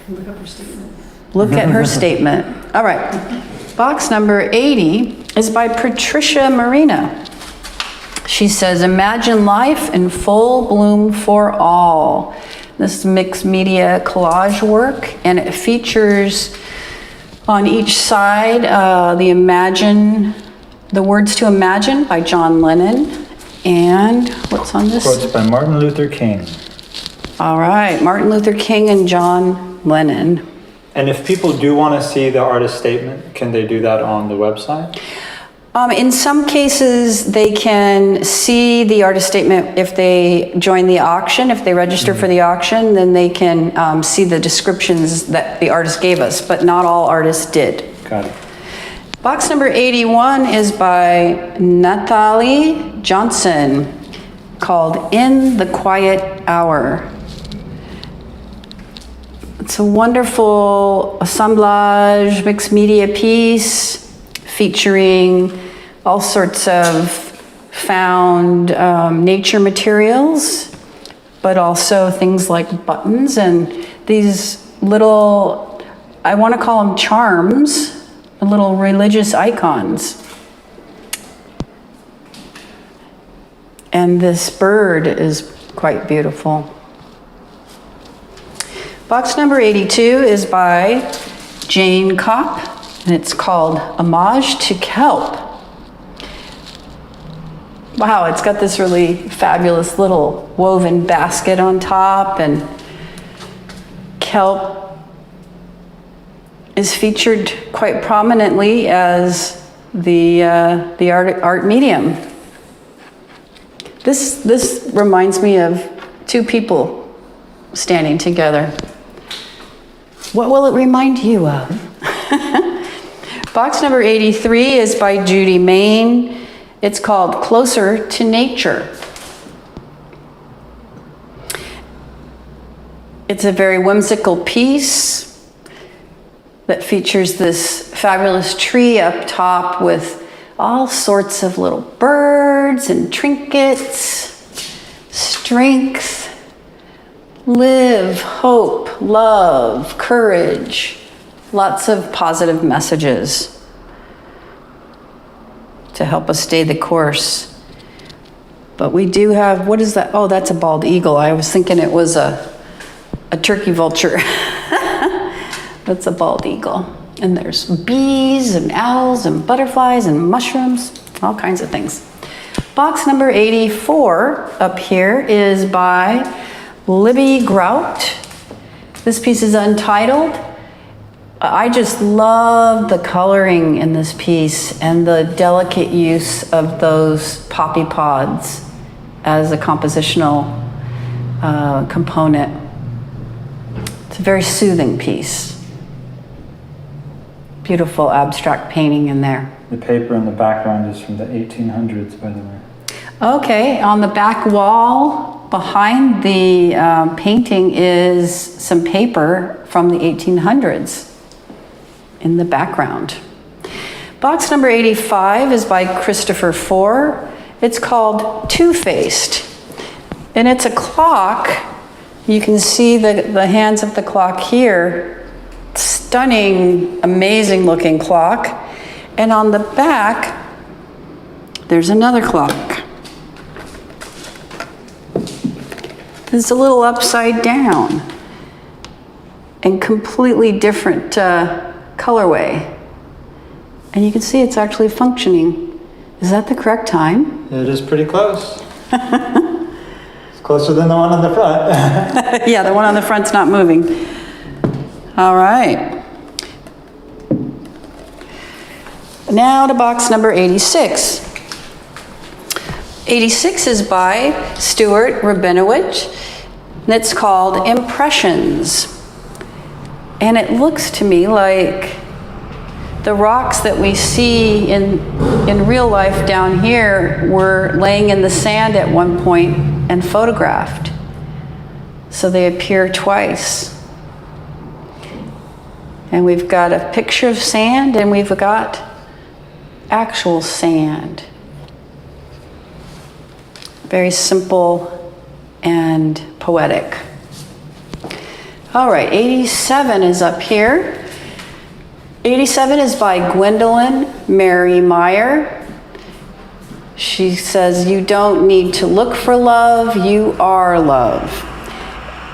[SPEAKER 2] Look up her statement.
[SPEAKER 3] look at her statement. All right. Box number 80 is by Patricia Marina. She says, imagine life in full bloom for all. This is mixed media collage work, and it features on each side the words to imagine by John Lennon, and what's on this?
[SPEAKER 4] Quotes by Martin Luther King.
[SPEAKER 3] All right, Martin Luther King and John Lennon.
[SPEAKER 4] And if people do want to see the artist statement, can they do that on the website?
[SPEAKER 3] In some cases, they can see the artist statement if they join the auction. If they register for the auction, then they can see the descriptions that the artist gave us, but not all artists did.
[SPEAKER 4] Got it.
[SPEAKER 3] Box number 81 is by Natalie Johnson, called In the Quiet Hour. It's a wonderful assemblage, mixed media piece featuring all sorts of found nature materials, but also things like buttons and these little, I want to call them charms, little religious icons. And this bird is quite beautiful. Box number 82 is by Jane Kopp, and it's called Homage to Kelp. Wow, it's got this really fabulous little woven basket on top, and kelp is featured quite prominently as the art medium. This reminds me of two people standing together. What will it remind you of? Box number 83 is by Judy Main. It's called Closer to Nature. It's a very whimsical piece that features this fabulous tree up top with all sorts of little birds and trinkets, strength, live, hope, love, courage, lots of positive messages to help us stay the course. But we do have, what is that? Oh, that's a bald eagle. I was thinking it was a turkey vulture. That's a bald eagle. And there's bees and owls and butterflies and mushrooms, all kinds of things. Box number 84 up here is by Libby Grout. This piece is untitled. I just love the coloring in this piece and the delicate use of those poppy pods as a compositional component. It's a very soothing piece. Beautiful abstract painting in there.
[SPEAKER 4] The paper in the background is from the 1800s, by the way.
[SPEAKER 3] Okay, on the back wall behind the painting is some paper from the 1800s in the background. Box number 85 is by Christopher Four. It's called Two-Faced, and it's a clock. You can see the hands of the clock here. Stunning, amazing looking clock. And on the back, there's another clock. It's a little upside down and completely different colorway. And you can see it's actually functioning. Is that the correct time?
[SPEAKER 4] It is pretty close. It's closer than the one on the front.
[SPEAKER 3] Yeah, the one on the front's not moving. All right. Now to box number 86. 86 is by Stuart Rabinowitz, and it's called Impressions. And it looks to me like the rocks that we see in real life down here were laying in the sand at one point and photographed. So they appear twice. And we've got a picture of sand and we've got actual sand. Very simple and poetic. All right, 87 is up here. 87 is by Gwendolyn Mary Meyer. She says, "You don't need to look for love, you are love."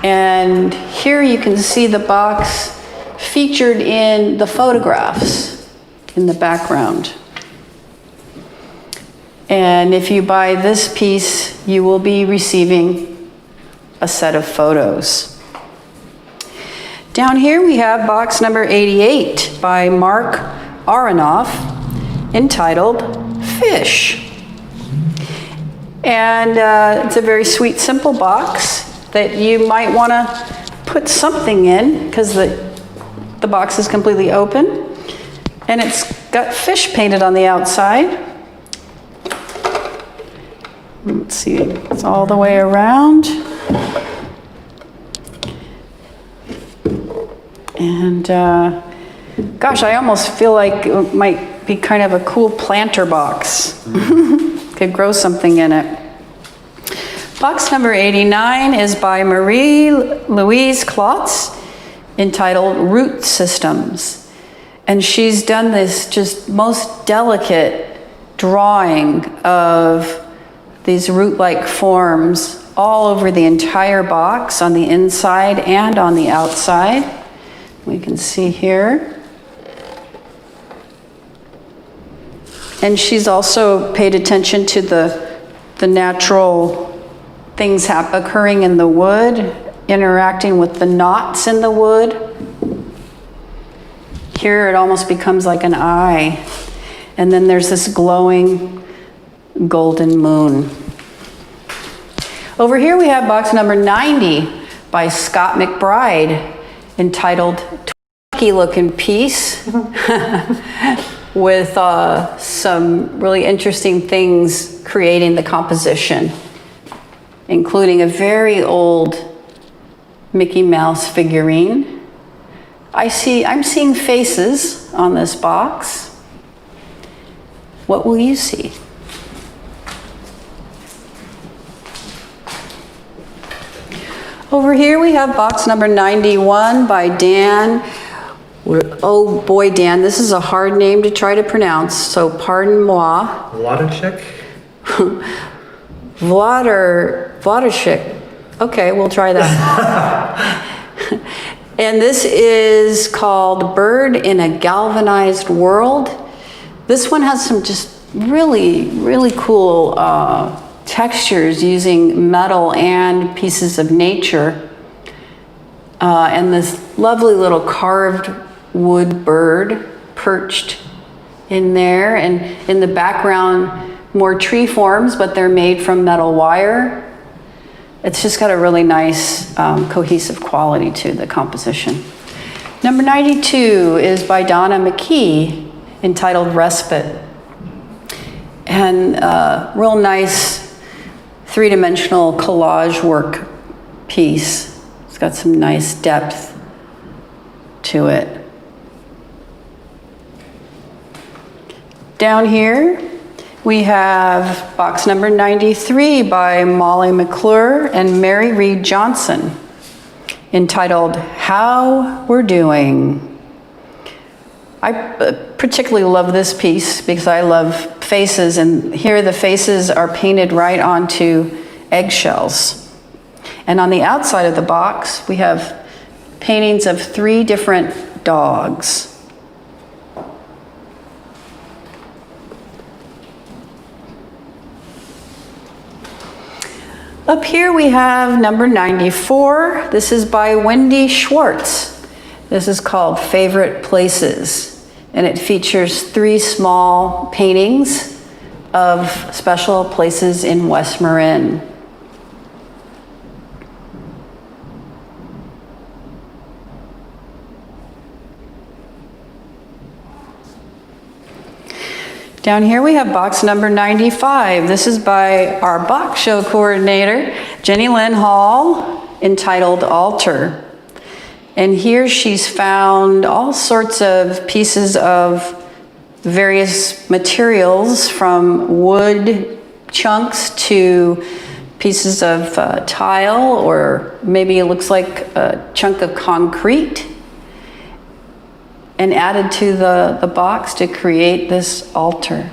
[SPEAKER 3] And here you can see the box featured in the photographs in the background. And if you buy this piece, you will be receiving a set of photos. Down here we have box number 88 by Mark Aronoff, entitled Fish. And it's a very sweet, simple box that you might want to put something in because the box is completely open. And it's got fish painted on the outside. Let's see, it's all the way around. And gosh, I almost feel like it might be kind of a cool planter box. Could grow something in it. Box number 89 is by Marie-Louise Klotz, entitled Root Systems. And she's done this just most delicate drawing of these root-like forms all over the entire box, on the inside and on the outside. We can see here. And she's also paid attention to the natural things occurring in the wood, interacting with the knots in the wood. Here it almost becomes like an eye. And then there's this glowing golden moon. Over here we have box number 90 by Scott McBride, entitled Twinkie Looking Piece, with some really interesting things creating the composition, including a very old Mickey Mouse figurine. I'm seeing faces on this box. What will you see? Over here we have box number 91 by Dan. Oh boy, Dan, this is a hard name to try to pronounce, so pardon moi.
[SPEAKER 4] Wladachik?
[SPEAKER 3] Wladachik. Okay, we'll try that. And this is called Bird in a Galvanized World. This one has some just really, really cool textures using metal and pieces of nature. And this lovely little carved wood bird perched in there. And in the background, more tree forms, but they're made from metal wire. It's just got a really nice cohesive quality to the composition. Number 92 is by Donna McKee, entitled Respite. And real nice three-dimensional collage work piece. It's got some nice depth to it. Down here, we have box number 93 by Molly McClure and Mary Reed Johnson, entitled How We're Doing. I particularly love this piece because I love faces, and here the faces are painted right onto eggshells. And on the outside of the box, we have paintings of 3 different dogs. Up here we have number 94. This is by Wendy Schwartz. This is called Favorite Places, and it features 3 small paintings of special places in West Marin. Down here we have box number 95. This is by our box show coordinator, Jenny Lynn Hall, entitled Altar. And here she's found all sorts of pieces of various materials, from wood chunks to pieces of tile, or maybe it looks like a chunk of concrete, and added to the box to create this altar.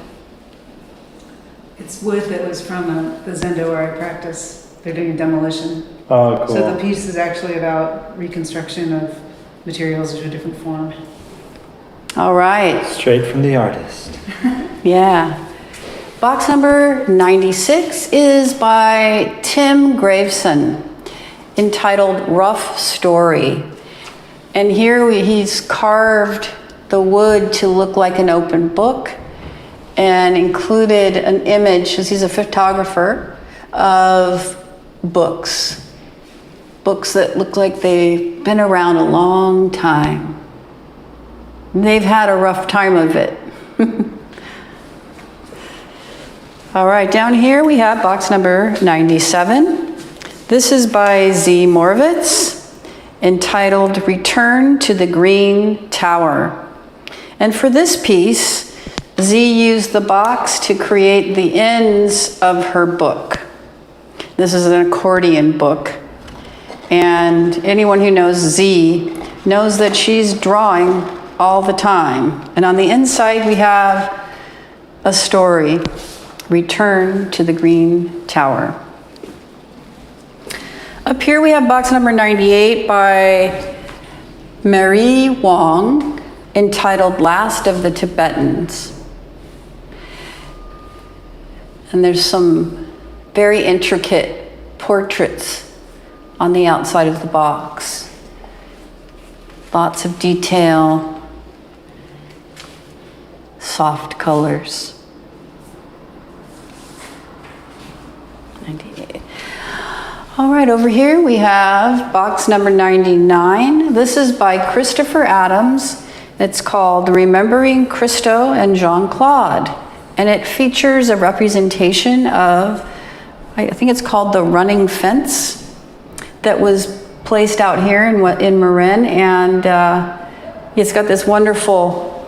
[SPEAKER 2] It's wood that was from the Zendo where I practice. They're doing a demolition.
[SPEAKER 4] Oh, cool.
[SPEAKER 2] So the piece is actually about reconstruction of materials into a different form.
[SPEAKER 3] All right.
[SPEAKER 4] Straight from the artist.
[SPEAKER 3] Yeah. Box number 96 is by Tim Graveson, entitled Rough Story. And here he's carved the wood to look like an open book and included an image, because he's a photographer, of books. Books that look like they've been around a long time. They've had a rough time of it. All right, down here we have box number 97. This is by Z. Moravitz, entitled Return to the Green Tower. And for this piece, Z used the box to create the ends of her book. This is an accordion book. And anyone who knows Z knows that she's drawing all the time. And on the inside, we have a story, Return to the Green Tower. Up here we have box number 98 by Marie Wong, entitled Last of the Tibetans. And there's some very intricate portraits on the outside of the box. Lots of detail, soft colors. 98. All right, over here we have box number 99. This is by Christopher Adams. It's called Remembering Christo and Jean-Claude. And it features a representation of, I think it's called the running fence, that was placed out here in Marin. And it's got this wonderful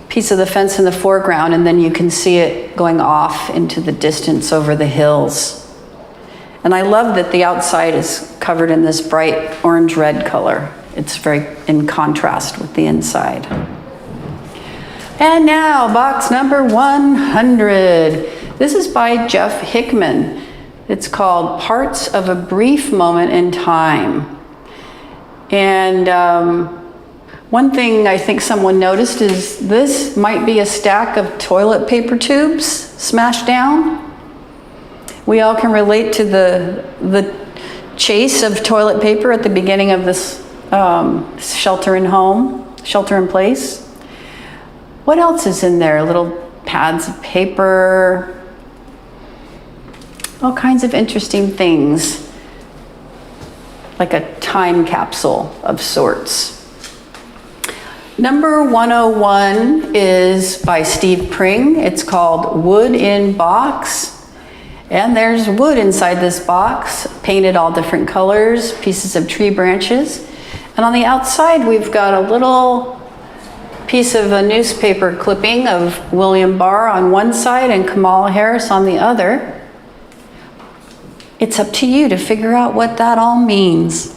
[SPEAKER 3] piece of the fence in the foreground, and then you can see it going off into the distance over the hills. And I love that the outside is covered in this bright orange-red color. It's very in contrast with the inside. And now, box number 100. This is by Jeff Hickman. It's called Parts of a Brief Moment in Time. And one thing I think someone noticed is this might be a stack of toilet paper tubes smashed down. We all can relate to the chase of toilet paper at the beginning of this shelter in place. What else is in there? Little pads of paper, all kinds of interesting things, like a time capsule of sorts. Number 101 is by Steve Pring. It's called Wood in Box. And there's wood inside this box, painted all different colors, pieces of tree branches. And on the outside, we've got a little piece of a newspaper clipping of William Barr on one side and Kamala Harris on the other. It's up to you to figure out what that all means.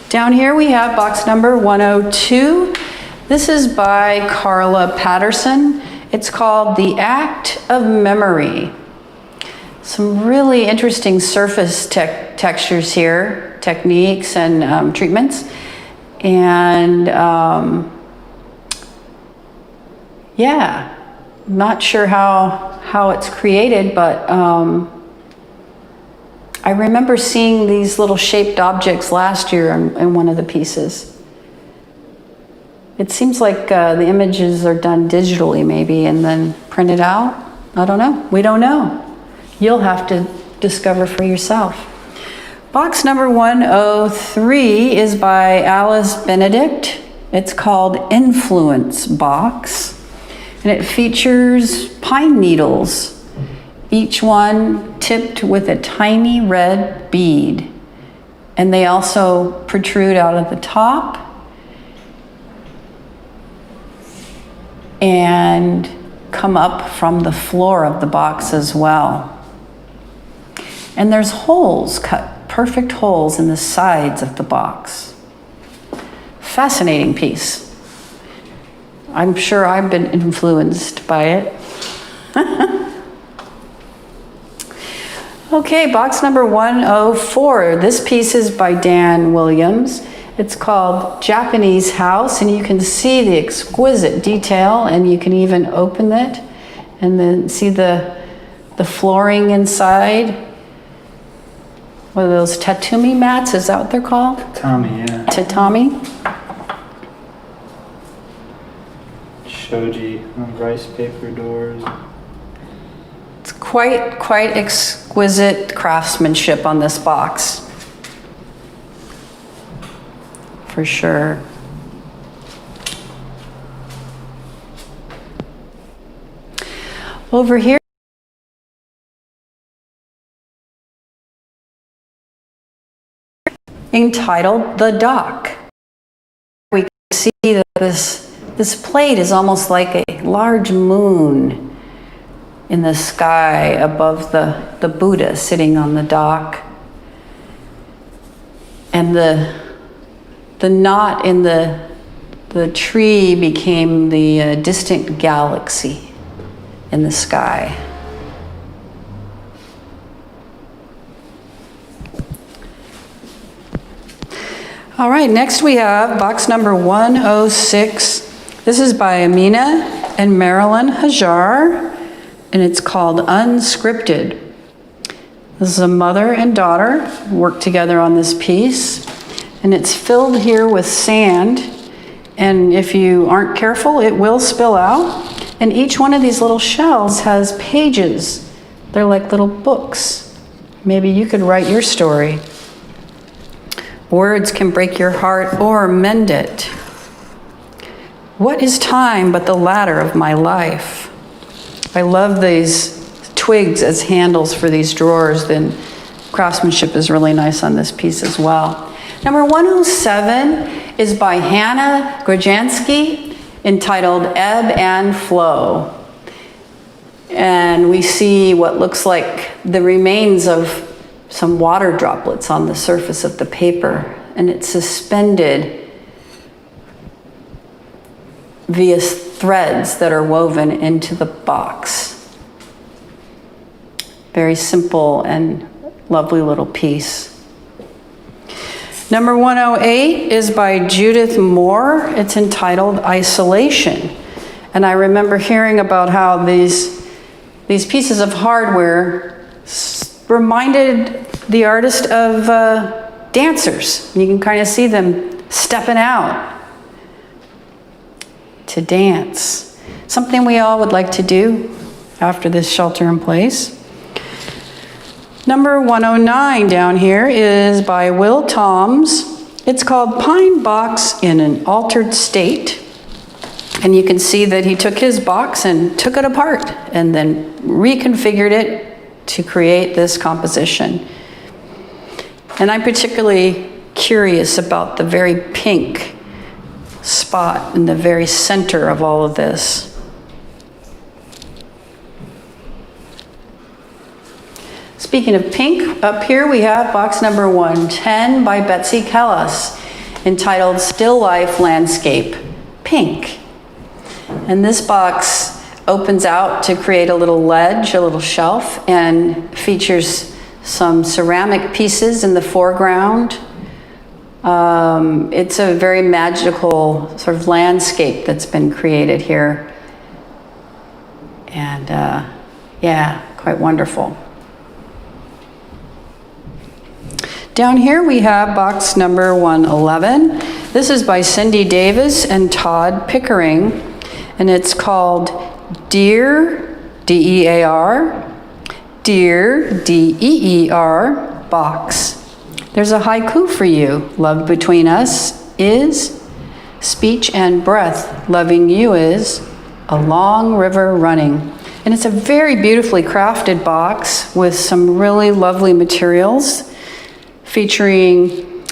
[SPEAKER 3] Down here we have box number 102. This is by Carla Patterson. It's called The Act of Memory. Some really interesting surface textures here, techniques and treatments. And yeah, not sure how it's created, but I remember seeing these little shaped objects last year in one of the pieces. It seems like the images are done digitally maybe and then printed out. I don't know. We don't know. You'll have to discover for yourself. Box number 103 is by Alice Benedict. It's called Influence Box. And it features pine needles, each one tipped with a tiny red bead. And they also protrude out of the top and come up from the floor of the box as well. And there's holes, cut perfect holes in the sides of the box. Fascinating piece. I'm sure I've been influenced by it. Okay, box number 104. This piece is by Dan Williams. It's called Japanese House, and you can see the exquisite detail, and you can even open it and then see the flooring inside. What are those, tatami mats? Is that what they're called?
[SPEAKER 4] Tatami, yeah.
[SPEAKER 3] Tatami.
[SPEAKER 4] Shoji rice paper doors.
[SPEAKER 3] It's quite exquisite craftsmanship on this box. For sure. Over here, entitled The Dock. We can see that this plate is almost like a large moon in the sky above the Buddha sitting on the dock. And the knot in the tree became the distant galaxy in the sky. All right, next we have box number 106. This is by Amina and Marilyn Hajar, and it's called Unscripted. This is a mother and daughter who work together on this piece, and it's filled here with sand, and if you aren't careful, it will spill out. And each one of these little shells has pages. They're like little books. Maybe you could write your story. Words can break your heart or mend it. What is time but the ladder of my life? I love these twigs as handles for these drawers. Then craftsmanship is really nice on this piece as well. Number 107 is by Hannah Grojanski, entitled Ebb and Flow. And we see what looks like the remains of some water droplets on the surface of the paper, and it's suspended via threads that are woven into the box. Very simple and lovely little piece. Number 108 is by Judith Moore. It's entitled Isolation. And I remember hearing about how these pieces of hardware reminded the artist of dancers. You can kind of see them stepping out to dance. Something we all would like to do after this shelter in place. Number 109 down here is by Will Toms. It's called Pine Box in an Altered State. And you can see that he took his box and took it apart and then reconfigured it to create this composition. And I'm particularly curious about the very pink spot in the very center of all of this. Speaking of pink, up here we have box number 110 by Betsy Kellis, entitled Still Life Landscape pink. And this box opens out to create a little ledge, a little shelf, and features some ceramic pieces in the foreground. It's a very magical sort of landscape that's been created here. And yeah, quite wonderful. Down here we have box number 111. This is by Cindy Davis and Todd Pickering, and it's called Dear, D-E-A-R, Dear, D-E-E-R, box. There's a haiku for you. Love between us is speech and breath. Loving you is a long river running. And it's a very beautifully crafted box with some really lovely materials, featuring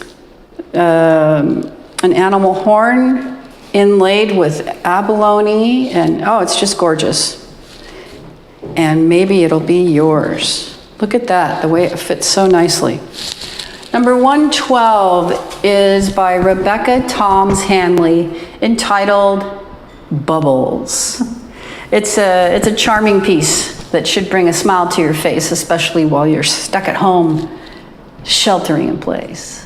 [SPEAKER 3] an animal horn inlaid with abalone, and oh, it's just gorgeous. And maybe it'll be yours. Look at that, the way it fits so nicely. Number 112 is by Rebecca Toms Hanley, entitled Bubbles. It's a charming piece that should bring a smile to your face, especially while you're stuck at home, sheltering in place.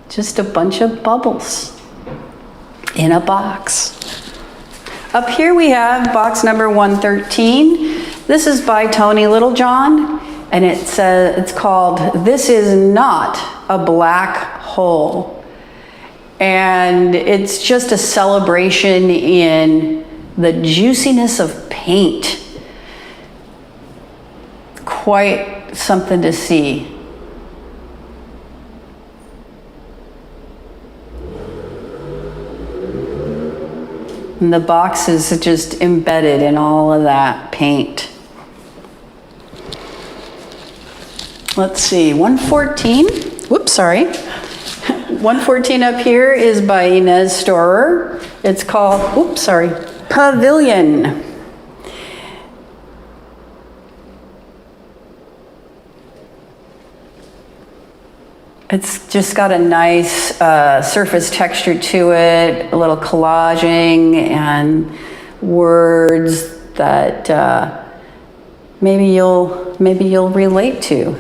[SPEAKER 3] Just a bunch of bubbles in a box. Up here we have box number 113. This is by Tony Littlejohn, and it's called This Is Not a Black Hole. And it's just a celebration in the juiciness of paint. Quite something to see. And the box is just embedded in all of that paint. Let's see, 114, whoops, sorry. 114 up here is by Inez Storer. It's called, oops, sorry, Pavilion. It's just got a nice surface texture to it, a little collaging and words that maybe you'll relate to.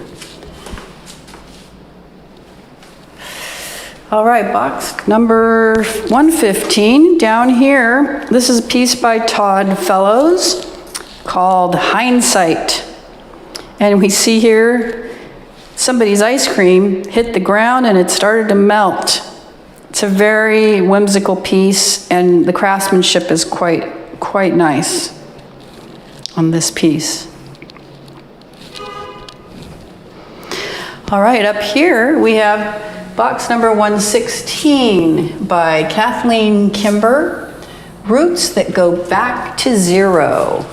[SPEAKER 3] All right, box number 115 down here. This is a piece by Todd Fellows called Hindsight. And we see here somebody's ice cream hit the ground and it started to melt. It's a very whimsical piece, and the craftsmanship is quite nice on this piece. All right, up here we have box number 116 by Kathleen Kimber, Roots That Go Back to Zero.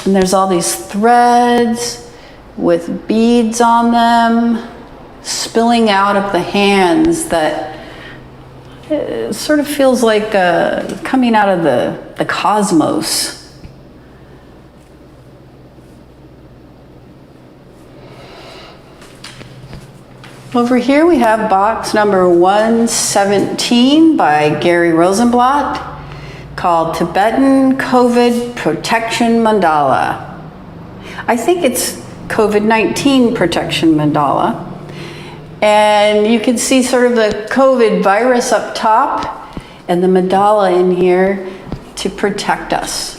[SPEAKER 3] And there's all these threads with beads on them spilling out of the hands that sort of feels like coming out of the cosmos. Over here we have box number 117 by Gary Rosenblatt called Tibetan COVID Protection Mandala. I think it's COVID-19 protection mandala. And you can see sort of the COVID virus up top and the mandala in here to protect us.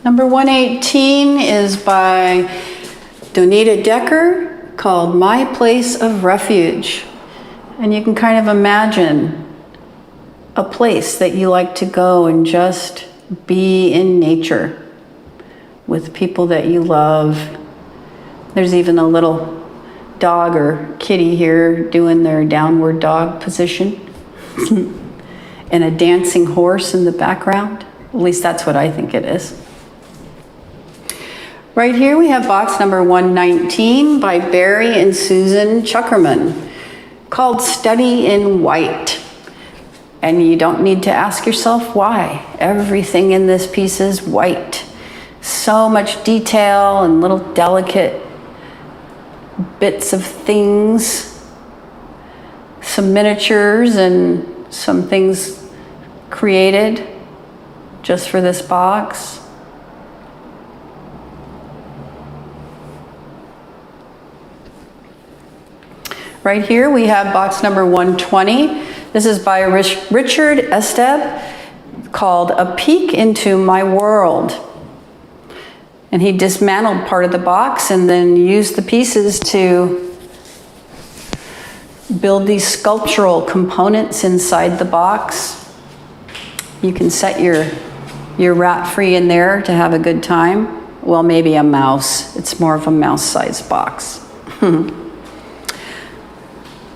[SPEAKER 3] Number 118 is by Donita Decker called My Place of Refuge. And you can kind of imagine a place that you like to go and just be in nature with people that you love. There's even a little dog or kitty here doing their downward dog position and a dancing horse in the background. At least that's what I think it is. Right here we have box number 119 by Barry and Susan Chuckerman called Study in White. And you don't need to ask yourself why. Everything in this piece is white. So much detail and little delicate bits of things, some miniatures and some things created just for this box. Right here we have box number 120. This is by Richard Esteb, called A Peek into My World. And he dismantled part of the box and then used the pieces to build these sculptural components inside the box. You can set your rat free in there to have a good time. Well, maybe a mouse. It's more of a mouse-sized box.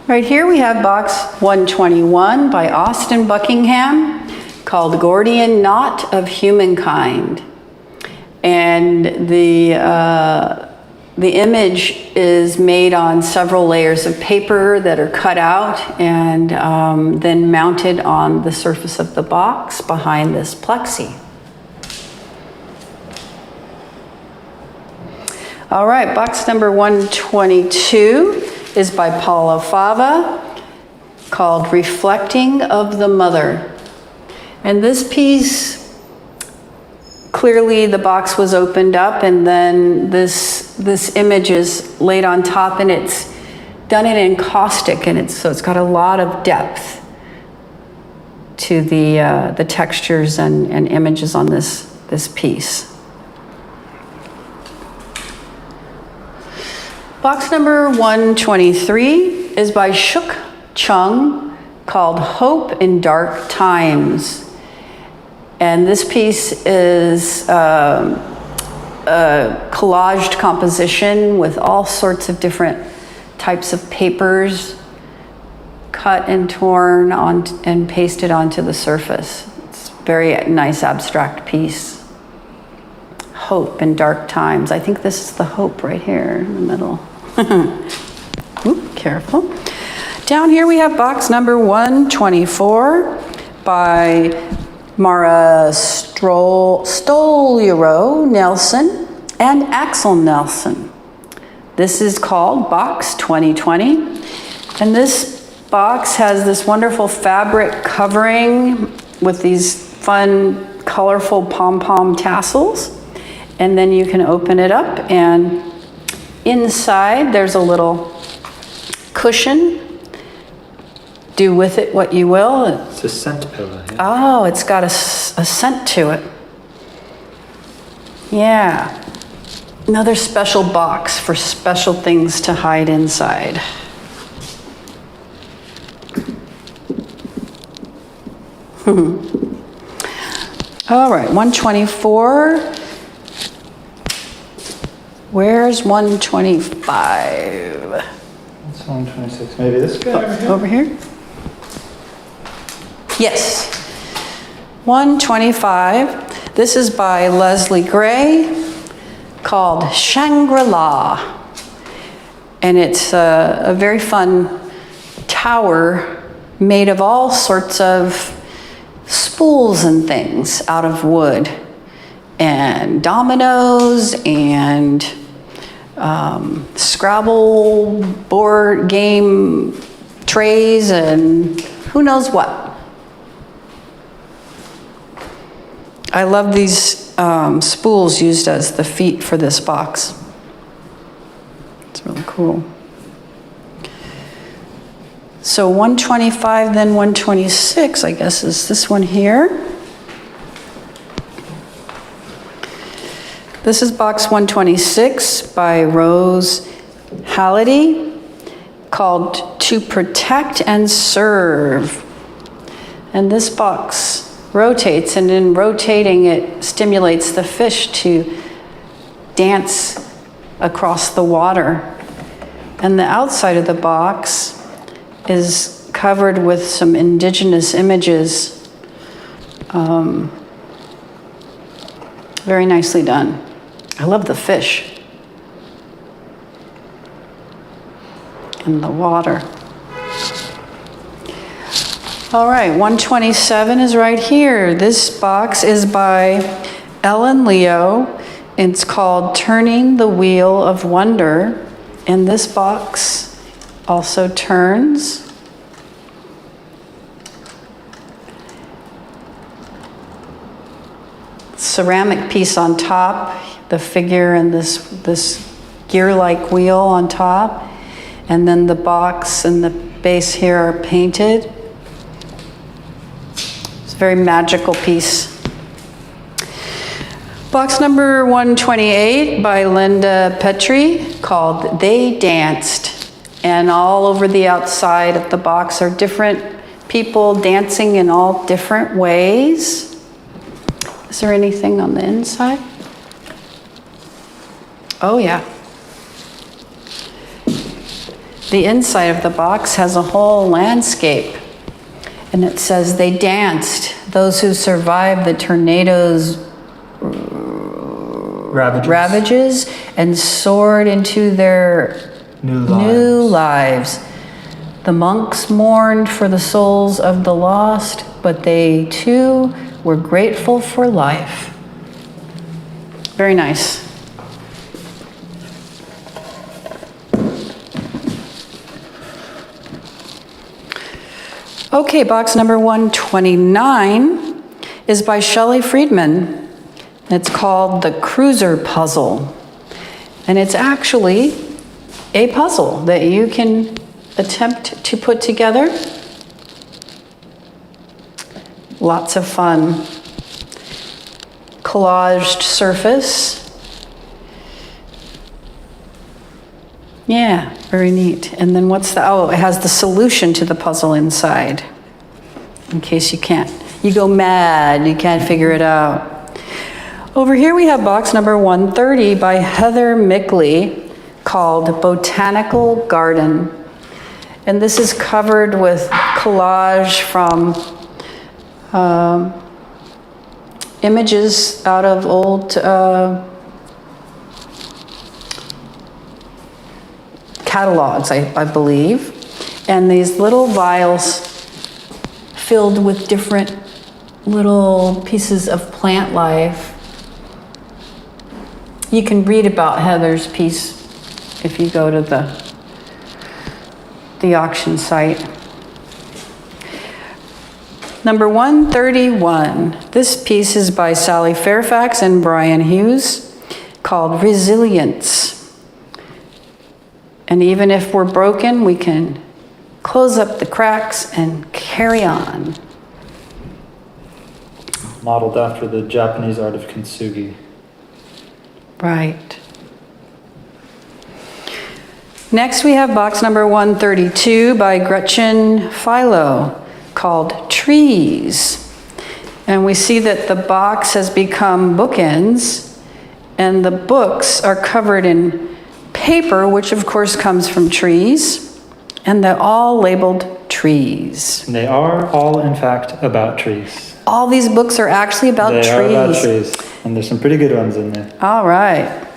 [SPEAKER 3] Right here we have box 121 by Austin Buckingham, called Gordian Knot of Humankind. And the image is made on several layers of paper that are cut out and then mounted on the surface of the box behind this plexi. All right, box number 122 is by Paula Fava, called Reflecting of the Mother. And this piece, clearly the box was opened up and then this image is laid on top, and it's done in encaustic, and so it's got a lot of depth to the textures and images on this piece. Box number 123 is by Shook Chung, called Hope in Dark Times. And this piece is a collaged composition with all sorts of different types of papers cut and torn on and pasted onto the surface. It's a very nice abstract piece. Hope in Dark Times. I think this is the hope right here in the middle. Oop, careful. Down here we have box number 124 by Mara Stoliero Nelson and Axel Nelson. This is called Box 2020. And this box has this wonderful fabric covering with these fun, colorful pom-pom tassels. And then you can open it up, and inside there's a little cushion. Do with it what you will.
[SPEAKER 4] It's a scent pillow. Yeah.
[SPEAKER 3] Oh, it's got a scent to it. Yeah. Another special box for special things to hide inside. All right, 124. Where's 125?
[SPEAKER 4] That's 126. Maybe this guy over here?
[SPEAKER 3] Over here? Yes. 125. This is by Leslie Gray, called Shangri-La. And it's a very fun tower made of all sorts of spools and things out of wood, and dominoes and Scrabble board game trays and who knows what. I love these spools used as the feet for this box. It's really cool. So 125, then 126, I guess, is this one here. This is box 126 by Rose Halliday, called To Protect and Serve. And this box rotates, and in rotating it stimulates the fish to dance across the water. And the outside of the box is covered with some indigenous images. Very nicely done. I love the fish in the water. All right, 127 is right here. This box is by Ellen Leo. It's called Turning the Wheel of Wonder. And this box also turns. Ceramic piece on top, the figure and this gear-like wheel on top. And then the box and the base here are painted. It's a very magical piece. Box number 128 by Linda Petrie, called They Danced. And all over the outside of the box are different people dancing in all different ways. Is there anything on the inside? Oh yeah. The inside of the box has a whole landscape. And it says, they danced, those who survived the tornado's ravages and soared into their new lives. The monks mourned for the souls of the lost, but they too were grateful for life. Very nice. Okay, box number 129 is by Shelley Friedman. It's called The Cruiser Puzzle. And it's actually a puzzle that you can attempt to put together. Lots of fun. Collaged surface. Yeah, very neat. And then what's the, oh, it has the solution to the puzzle inside. In case you go mad, you can't figure it out. Over here we have box number 130 by Heather Mickley, called Botanical Garden. And this is covered with collage from images out of old catalogs, I believe. And these little vials filled with different little pieces of plant life. You can read about Heather's piece if you go to the auction site. Number 131. This piece is by Sally Fairfax and Brian Hughes, called Resilience. And even if we're broken, we can close up the cracks and carry on.
[SPEAKER 4] Modeled after the Japanese art of kintsugi.
[SPEAKER 3] Right. Next we have box number 132 by Gretchen Philo, called Trees. And we see that the box has become bookends, and the books are covered in paper, which of course comes from trees, and they're all labeled trees.
[SPEAKER 4] And they are all, in fact, about trees.
[SPEAKER 3] All these books are actually about trees.
[SPEAKER 4] They are about trees, and there's some pretty good ones in there.
[SPEAKER 3] All right.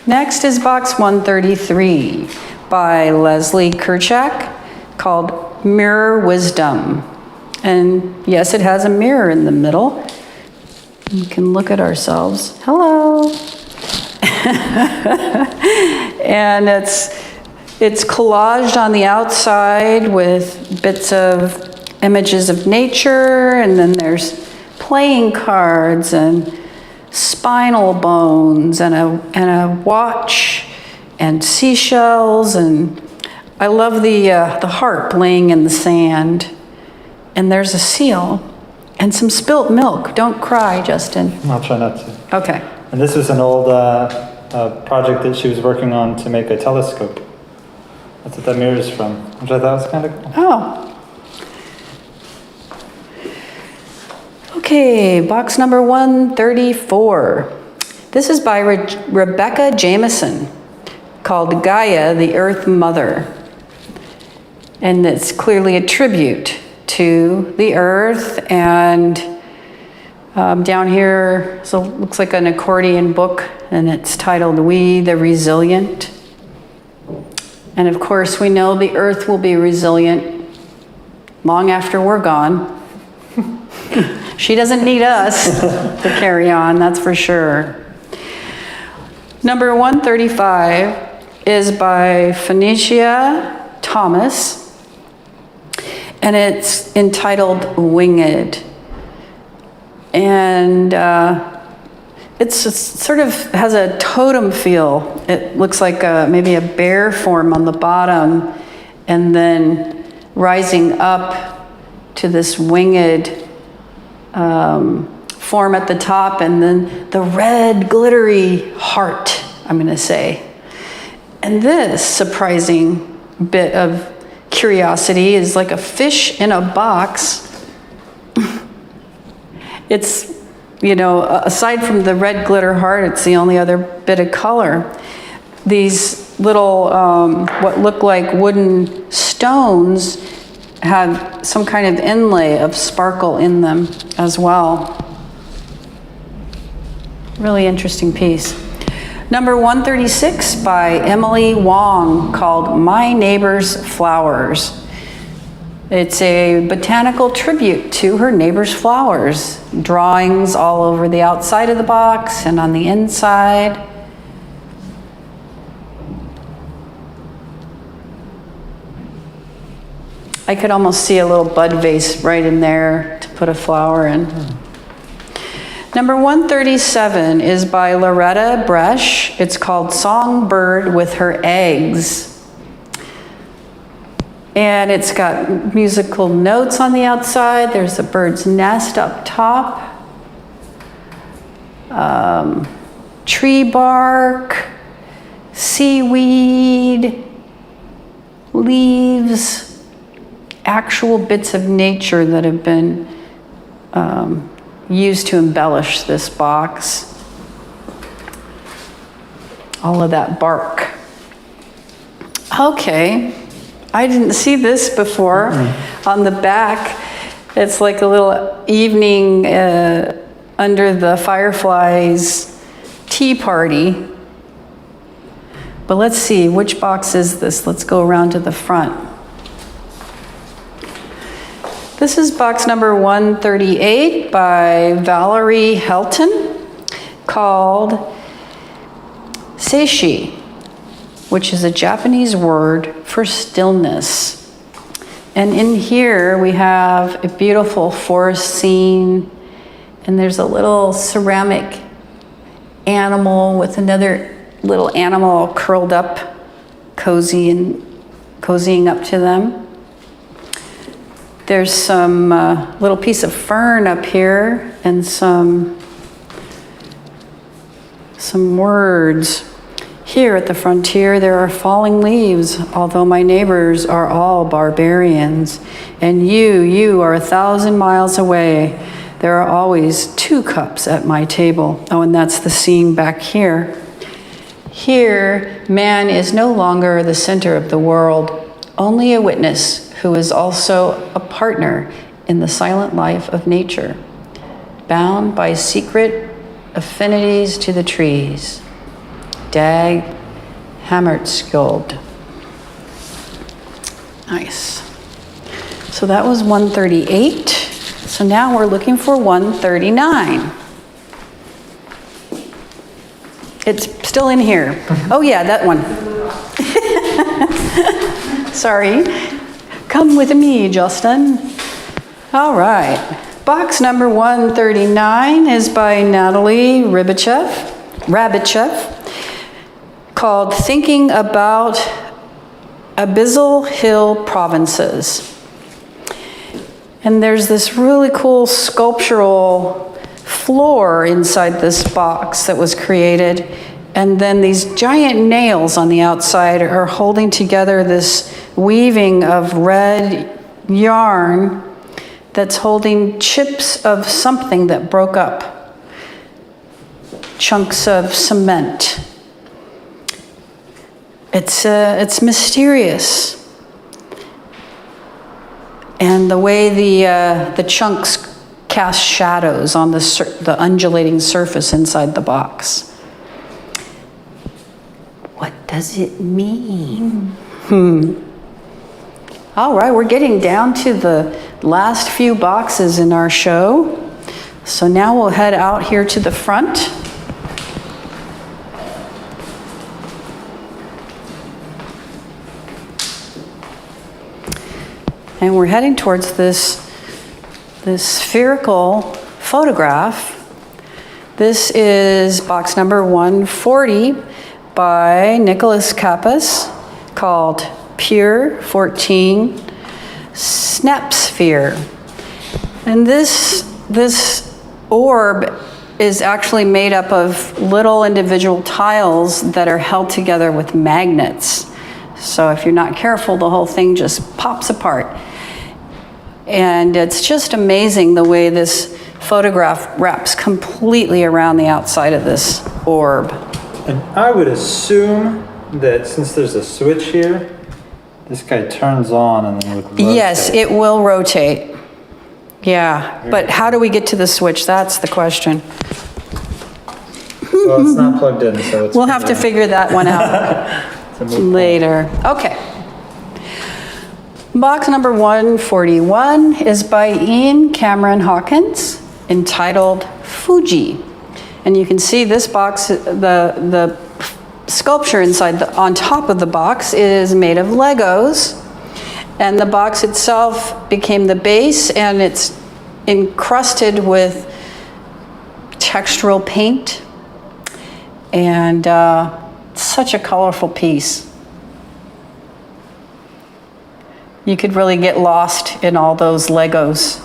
[SPEAKER 3] Next is box 133 by Leslie Kerchak, called Mirror Wisdom. And yes, it has a mirror in the middle. We can look at ourselves. Hello. And it's collaged on the outside with bits of images of nature, and then there's playing cards and spinal bones and a watch and seashells, and I love the harp laying in the sand. And there's a seal and some spilt milk. Don't cry, Justin.
[SPEAKER 4] I'll try not to.
[SPEAKER 3] Okay.
[SPEAKER 4] And this was an old project that she was working on to make a telescope. That's what that mirror is from, which I thought was kind of cool.
[SPEAKER 3] Oh. Okay, box number 134. This is by Rebecca Jameson, called Gaia, the Earth Mother. And it's clearly a tribute to the Earth. And down here, so looks like an accordion book, and it's titled We the Resilient. And of course, we know the Earth will be resilient long after we're gone. She doesn't need us to carry on, that's for sure. Number 135 is by Phoenicia Thomas, and it's entitled Winged. And it's sort of has a totem feel. It looks like maybe a bear form on the bottom, and then rising up to this winged form at the top, and then the red glittery heart, I'm going to say. And this surprising bit of curiosity is like a fish in a box. It's, you know, aside from the red glitter heart, it's the only other bit of color. These little, what look like wooden stones have some kind of inlay of sparkle in them as well. Really interesting piece. Number 136 by Emily Wong, called My Neighbor's Flowers. It's a botanical tribute to her neighbor's flowers. Drawings all over the outside of the box and on the inside. I could almost see a little bud vase right in there to put a flower in. Number 137 is by Loretta Bresch. It's called Songbird with Her Eggs. And it's got musical notes on the outside. There's a bird's nest up top. Tree bark, seaweed, leaves, actual bits of nature that have been used to embellish this box. All of that bark. Okay, I didn't see this before. On the back, it's like a little evening under the fireflies tea party. But let's see, which box is this? Let's go around to the front. This is box number 138 by Valerie Helton, called Seishi, which is a Japanese word for stillness. And in here we have a beautiful forest scene, and there's a little ceramic animal with another little animal curled up, cozying up to them. There's some little piece of fern up here and some words. Here at the frontier there are falling leaves, although my neighbors are all barbarians. And you are 1,000 miles away. There are always 2 cups at my table. Oh, and that's the scene back here. Here, man is no longer the center of the world, only a witness who is also a partner in the silent life of nature, bound by secret affinities to the trees. Dag Hammarskjöld. Nice. So that was 138. So now we're looking for 139. It's still in here. Oh yeah, that one. Sorry. Come with me, Justin. All right. Box number 139 is by Natalie Rabichev, called Thinking About Abyssal Hill Provinces. And there's this really cool sculptural floor inside this box that was created. And then these giant nails on the outside are holding together this weaving of red yarn that's holding chips of something that broke up. Chunks of cement. It's mysterious. And the way the chunks cast shadows on the undulating surface inside the box. What does it mean? All right, we're getting down to the last few boxes in our show. So now we'll head out here to the front. And we're heading towards this spherical photograph. This is box number 140 by Nicholas Kappas, called Pure 14 Snap Sphere. And this orb is actually made up of little individual tiles that are held together with magnets. So if you're not careful, the whole thing just pops apart. And it's just amazing the way this photograph wraps completely around the outside of this orb.
[SPEAKER 4] And I would assume that since there's a switch here, this guy turns on and then would rotate.
[SPEAKER 3] Yes, it will rotate. Yeah, but how do we get to the switch? That's the question.
[SPEAKER 4] Well, it's not plugged in, so it's...
[SPEAKER 3] We'll have to figure that one out later. Okay. Box number 141 is by Ian Cameron Hawkins, entitled Fuji. And you can see this box, the sculpture inside, on top of the box is made of Legos. And the box itself became the base, and it's encrusted with textural paint. And such a colorful piece. You could really get lost in all those Legos.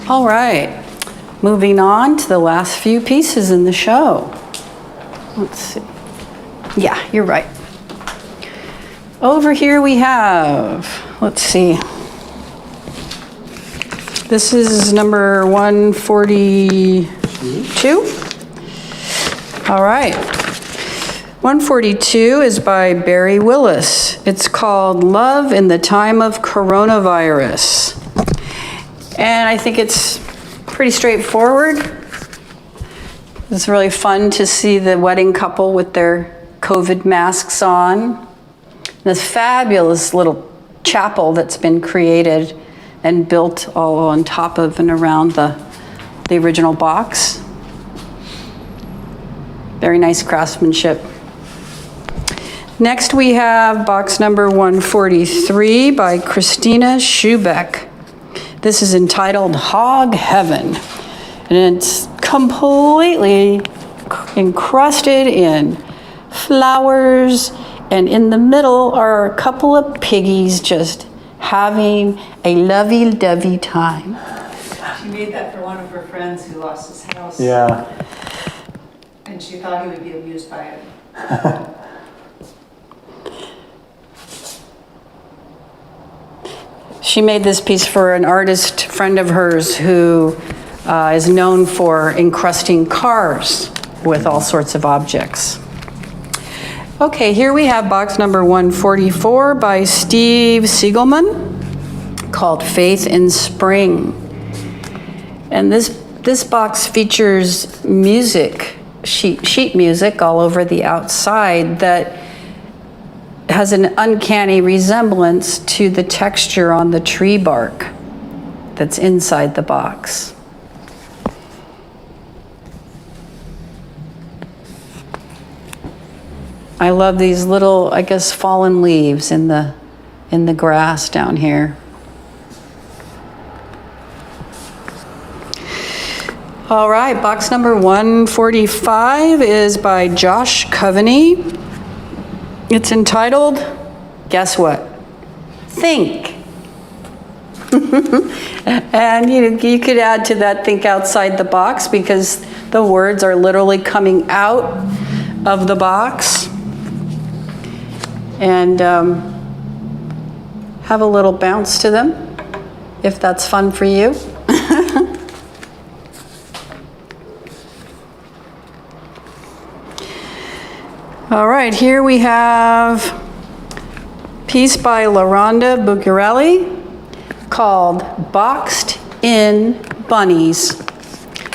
[SPEAKER 3] All right, moving on to the last few pieces in the show. Let's see. Yeah, you're right. Over here we have, let's see. This is number 142. All right. 142 is by Barry Willis. It's called Love in the Time of Coronavirus. And I think it's pretty straightforward. It's really fun to see the wedding couple with their COVID masks on. This fabulous little chapel that's been created and built all on top of and around the original box. Very nice craftsmanship. Next we have box number 143 by Christina Schubeck. This is entitled Hog Heaven, and it's completely encrusted in flowers, and in the middle are a couple of piggies just having a lovey-dovey time.
[SPEAKER 2] She made that for one of her friends who lost his house.
[SPEAKER 4] Yeah.
[SPEAKER 2] And she thought he would be amused by it.
[SPEAKER 3] She made this piece for an artist friend of hers who is known for encrusting cars with all sorts of objects. Okay, here we have box number 144 by Steve Siegelman, called Faith in Spring. And this box features music, sheet music all over the outside that has an uncanny resemblance to the texture on the tree bark that's inside the box. I love these little, I guess, fallen leaves in the grass down here. All right, box number 145 is by Josh Coveney. It's entitled, guess what? Think. And you could add to that, think outside the box, because the words are literally coming out of the box. And have a little bounce to them, if that's fun for you. All right, here we have a piece by LaRonda Bucchiarelli called Boxed In Bunnies.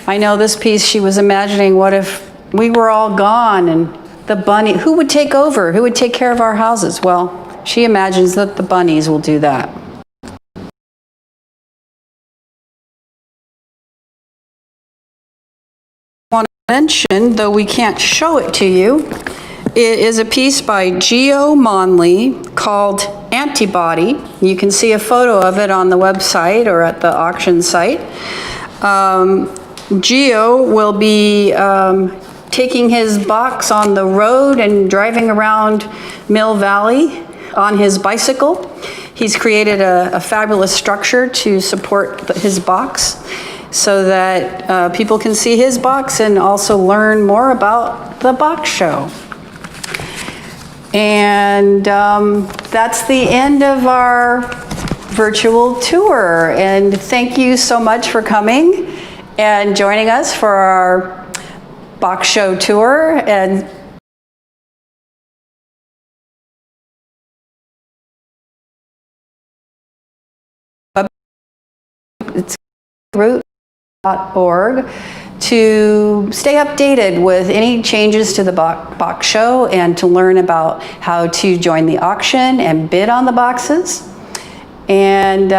[SPEAKER 3] I know this piece, she was imagining, what if we were all gone and the bunny, who would take over? Who would take care of our houses? Well, she imagines that the bunnies will do that. I want to mention, though we can't show it to you, it is a piece by Geo Monley called Antibody. You can see a photo of it on the website or at the auction site. Geo will be taking his box on the road and driving around Mill Valley on his bicycle. He's created a fabulous structure to support his box so that people can see his box and also learn more about the box show. And that's the end of our virtual tour. And thank you so much for coming and joining us for our box show tour. And it's root.org to stay updated with any changes to the box show and to learn about how to join the auction and bid on the boxes. And